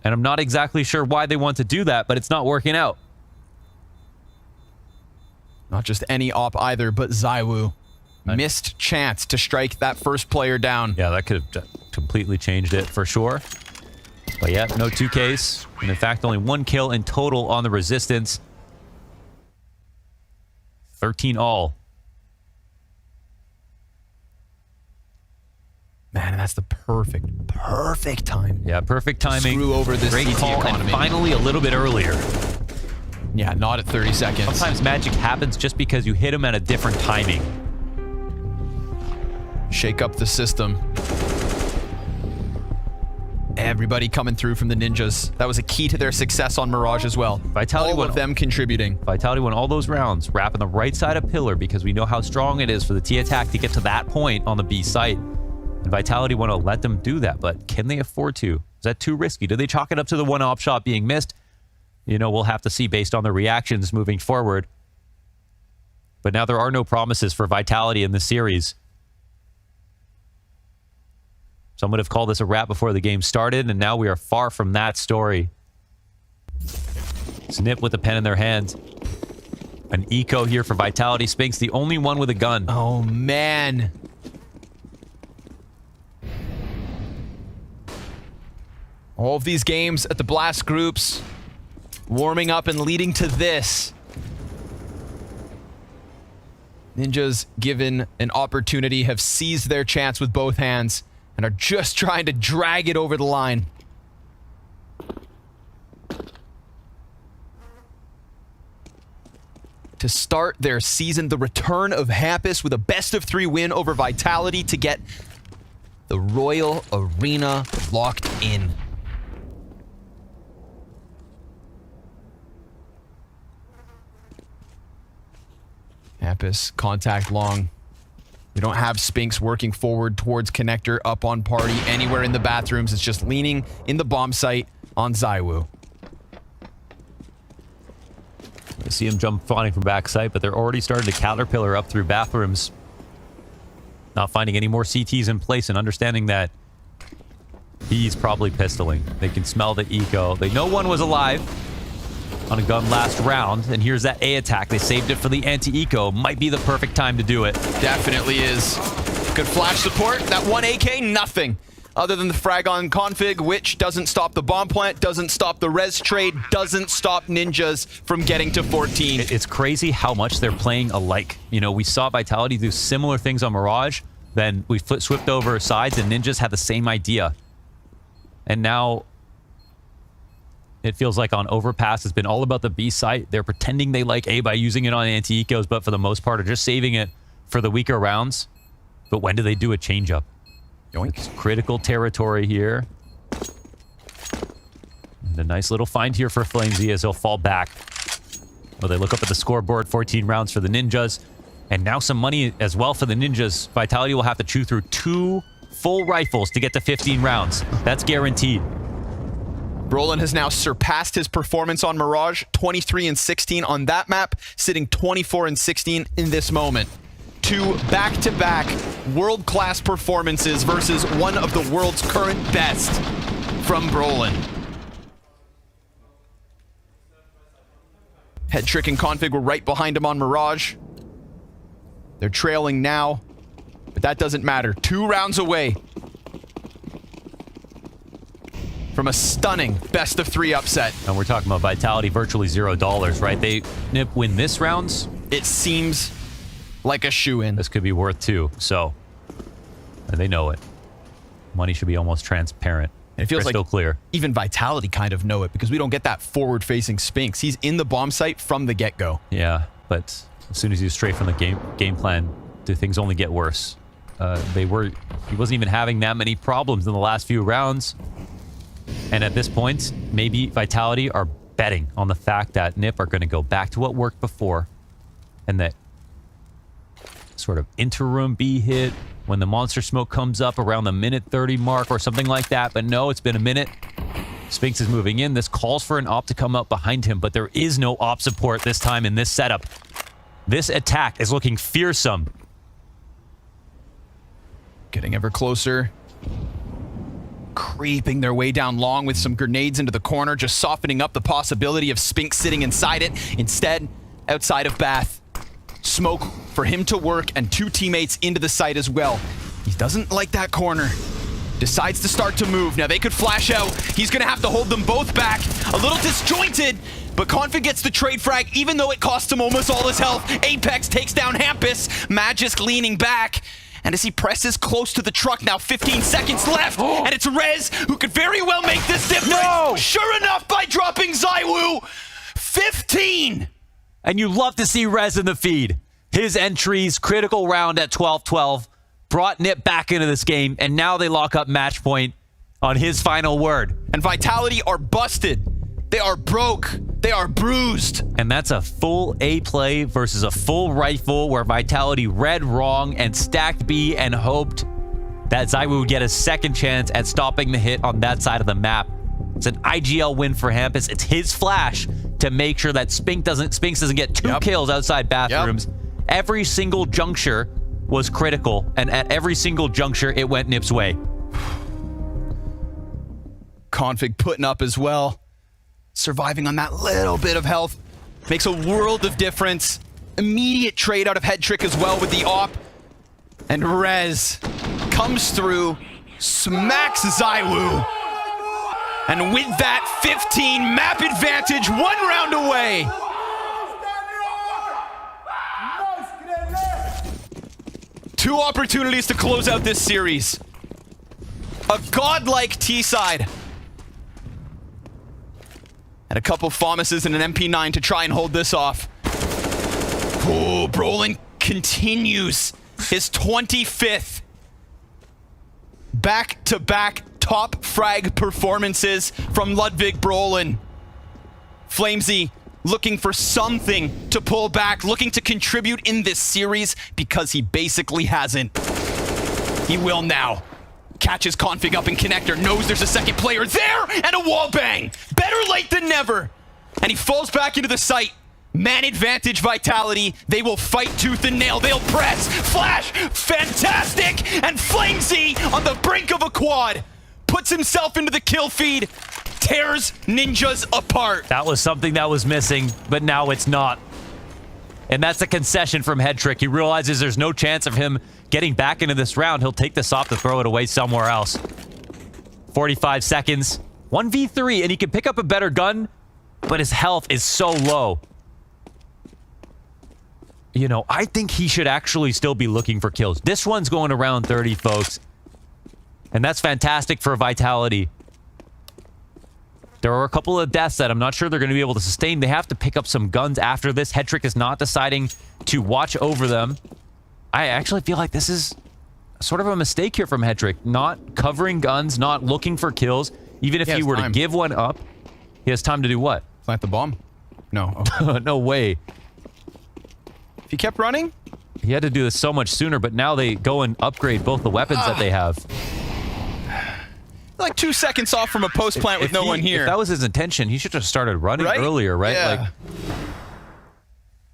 And I'm not exactly sure why they want to do that, but it's not working out. Not just any op either, but Zywoo. Missed chance to strike that first player down. Yeah, that could have completely changed it for sure. But yeah, no 2Ks. And in fact, only 1 kill in total on the Resistance. 13 all. that's the perfect time. Yeah, perfect timing. Screw over this great CT call, economy. and finally a little bit earlier. Yeah, not at 30 seconds. Sometimes magic happens just because you hit them at a different timing. Shake up the system. Everybody coming through from the ninjas. That was a key to their success on Mirage as well. Vitality all won of them contributing. Vitality won all those rounds, wrapping the right side of pillar because we know how strong it is for the T attack to get to that point on the B site. And Vitality want to let them do that, but can they afford to? Is that too risky? Do they chalk it up to the one-op shot being missed? You know, we'll have to see based on the reactions moving forward. But now there are no promises for Vitality in this series. Some would have called this a wrap before the game started, and now we are far from that story. Snip with a pen in their hands. An eco here for Vitality. Spinks, the only one with a gun. Oh, man. All of these games at the Blast groups warming up and leading to this. Ninjas, given an opportunity, have seized their chance with both hands and are just trying to drag it over the line. To start their season, the return of Hampus with a best-of-3 win over Vitality to get the Royal Arena locked in. Hampus, contact long. We don't have Spinks working forward towards connector, up on party, anywhere in the bathrooms. It's just leaning in the bomb site on ZywOo. You see him jump flying from backside, but they're already starting to caterpillar up through bathrooms. Not finding any more CTs in place and understanding that he's probably pistoling. They can smell the eco. They know one was alive on a gun last round, and here's that A attack. They saved it for the anti-eco. Might be the perfect time to do it. Definitely is. Good flash support. That one AK, nothing. Other than the frag on config, which doesn't stop the bomb plant, doesn't stop the res trade, doesn't stop ninjas from getting to 14. It's crazy how much they're playing alike. You know, we saw Vitality do similar things on Mirage, then we swept over sides, and ninjas had the same idea. And now it feels like on Overpass, it's been all about the B site. They're pretending they like A by using it on anti-ecos, but for the most part are just saving it for the weaker rounds. But when do they do a change-up? It's critical territory here. And a nice little find here for Flamesy as he'll fall back. Well, they look up at the scoreboard, 14 rounds for the ninjas. And now some money as well for the ninjas. Vitality will have to chew through 2 full rifles to get to 15 rounds. That's guaranteed. Brolin has now surpassed his performance on Mirage, 23 and 16 on that map, sitting 24 and 16 in this moment. 2 back-to-back world-class performances versus one of the world's current best from Brolin. Head Trick and Config were right behind him on Mirage. They're trailing now, but that doesn't matter. 2 rounds away from a stunning best-of-3 upset. And we're talking about Vitality virtually $0, right? They win this rounds. It seems like a shoe-in. This could be worth 2, so and they know it. Money should be almost transparent. It feels crystal like clear. Even Vitality kind of know it because we don't get that forward-facing Spinks. He's in the bomb site from the get-go. Yeah, but as soon as he's straight from the game plan, do things only get worse? He wasn't even having that many problems in the last few rounds. And at this point, maybe Vitality are betting on the fact that NIP are going to go back to what worked before, and that sort of interim B hit when the monster smoke comes up around the minute 30 mark or something like that. But no, it's been a minute. Spinks is moving in. This calls for an op to come up behind him, but there is no op support this time in this setup. This attack is looking fearsome. Getting ever closer. Creeping their way down long with some grenades into the corner, just softening up the possibility of Spinks sitting inside it. Instead, outside of Bath. Smoke for him to work and 2 teammates into the site as well. He doesn't like that corner. Decides to start to move. Now they could flash out. He's going to have to hold them both back. A little disjointed, but Config gets the trade frag even though it costs him almost all his health. Apex takes down Hampus. Magisk leaning back. And as he presses close to the truck, now 15 seconds left, and it's Rez who could very well make this difference. No! Sure enough, by dropping ZywOo, 15. And you love to see Rez in the feed. His entries, critical round at 12-12, brought Nip back into this game, and now they lock up match point on his final word. And Vitality are busted. They are broke. They are bruised. And that's a full A play versus a full rifle where Vitality read wrong and stacked B and hoped that ZywOo would get a second chance at stopping the hit on that side of the map. It's an IGL win for Hampus. It's his flash to make sure that Spinks doesn't get two kills outside bathrooms. Every single juncture was critical, and at every single juncture, it went Nip's way. Config putting up as well. Surviving on that little bit of health makes a world of difference. Immediate trade out of Head Trick as well with the op. And Rez comes through, smacks ZywOo. And with that 15 map advantage, 1 round away. Two opportunities to close out this series. A godlike T-side. And a couple FAMASes and an MP9 to try and hold this off. Oh, Brolin continues his 25th back-to-back top frag performances from Ludwig Brolin. Flamesy looking for something to pull back, looking to contribute in this series because he basically hasn't. He will now. Catches Config up in connector, knows there's a second player there, and a wall bang. Better late than never. And he falls back into the site. Man advantage Vitality. They will fight tooth and nail. They'll press. Flash. Fantastic. And Flamesy on the brink of a quad. Puts himself into the kill feed. Tears Ninjas apart. That was something that was missing, but now it's not. And that's a concession from Head Trick. He realizes there's no chance of him getting back into this round. He'll take this off to throw it away somewhere else. 45 seconds. 1v3, and he can pick up a better gun, but his health is so low. You know, I think he should actually still be looking for kills. This one's going around 30, folks. And that's fantastic for Vitality. There are a couple of deaths that I'm not sure they're going to be able to sustain. They have to pick up some guns after this. Head Trick is not deciding to watch over them. I actually feel like this is sort of a mistake here from Head Trick. Not covering guns, not looking for kills. Even if he were to give one up, he has time to do what? Plant the bomb? No. No way. If he kept running? He had to do this so much sooner, but now they go and upgrade both the weapons that they have. Like 2 seconds off from a post plant with no one here. If that was his intention, he should have started running earlier, right? Yeah. Like,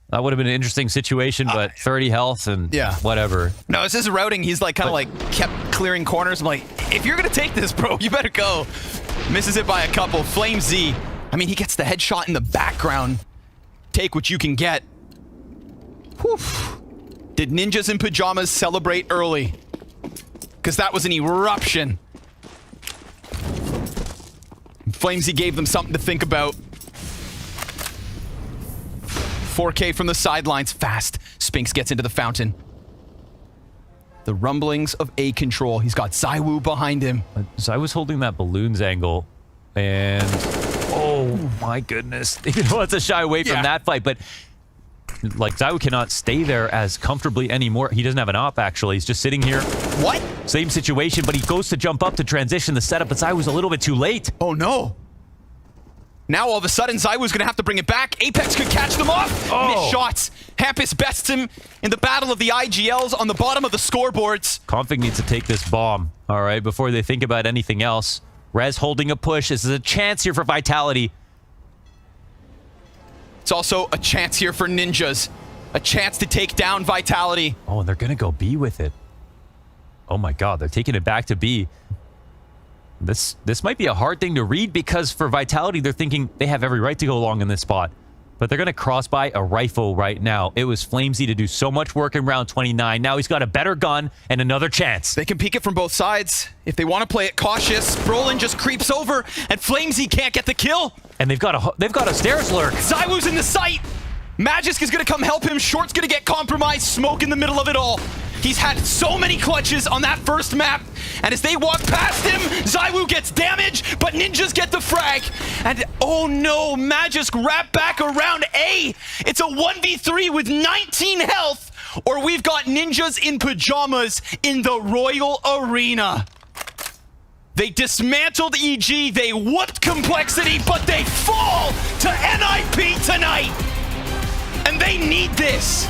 that would have been an interesting situation, but 30 health and whatever. No, it's his routing. He's like kind of like kept clearing corners. I'm like, if you're going to take this, bro, you better go. Misses it by a couple. Flamesy. I mean, he gets the headshot in the background. Take what you can get. Whew. Did Ninjas in Pajamas celebrate early? Because that was an eruption. Flamesy gave them something to think about. 4K from the sidelines. Fast. Spinks gets into the fountain. The rumblings of A control. He's got ZywOo behind him. So I was holding that balloons angle, and oh my goodness. You know, it's a shy away from that fight, but like ZywOo cannot stay there as comfortably anymore. He doesn't have an op, actually. He's just sitting here. What? Same situation, but he goes to jump up to transition the setup, but ZywOo's a little bit too late. Oh no. Now all of a sudden, ZywOo's gonna have to bring it back. Apex could catch them off. Missed shots. Hampus bests him in the battle of the IGLs on the bottom of the scoreboards. Config needs to take this bomb, all right, before they think about anything else. Rez holding a push. This is a chance here for Vitality. It's also a chance here for Ninjas. A chance to take down Vitality. Oh, and they're gonna go B with it. Oh my god, they're taking it back to B. This might be a hard thing to read because for Vitality, they're thinking they have every right to go long in this spot. But they're going to cross by a rifle right now. It was Flamesy to do so much work in round 29. Now he's got a better gun and another chance. They can peek it from both sides. If they want to play it cautious, Brolin just creeps over and Flamesy can't get the kill. And they've got a stairs lurk. ZywOo's in the sight. Magisk is going to come help him. Short's going to get compromised. Smoke in the middle of it all. He's had so many clutches on that first map. And as they walk past him, ZywOo gets damaged, but Ninjas get the frag. And oh no, Magisk wrapped back around A. It's a 1v3 with 19 health, or we've got Ninjas in pajamas in the Royal Arena. They dismantled EG, they whooped Complexity, but they fall to NIP tonight. And they need this.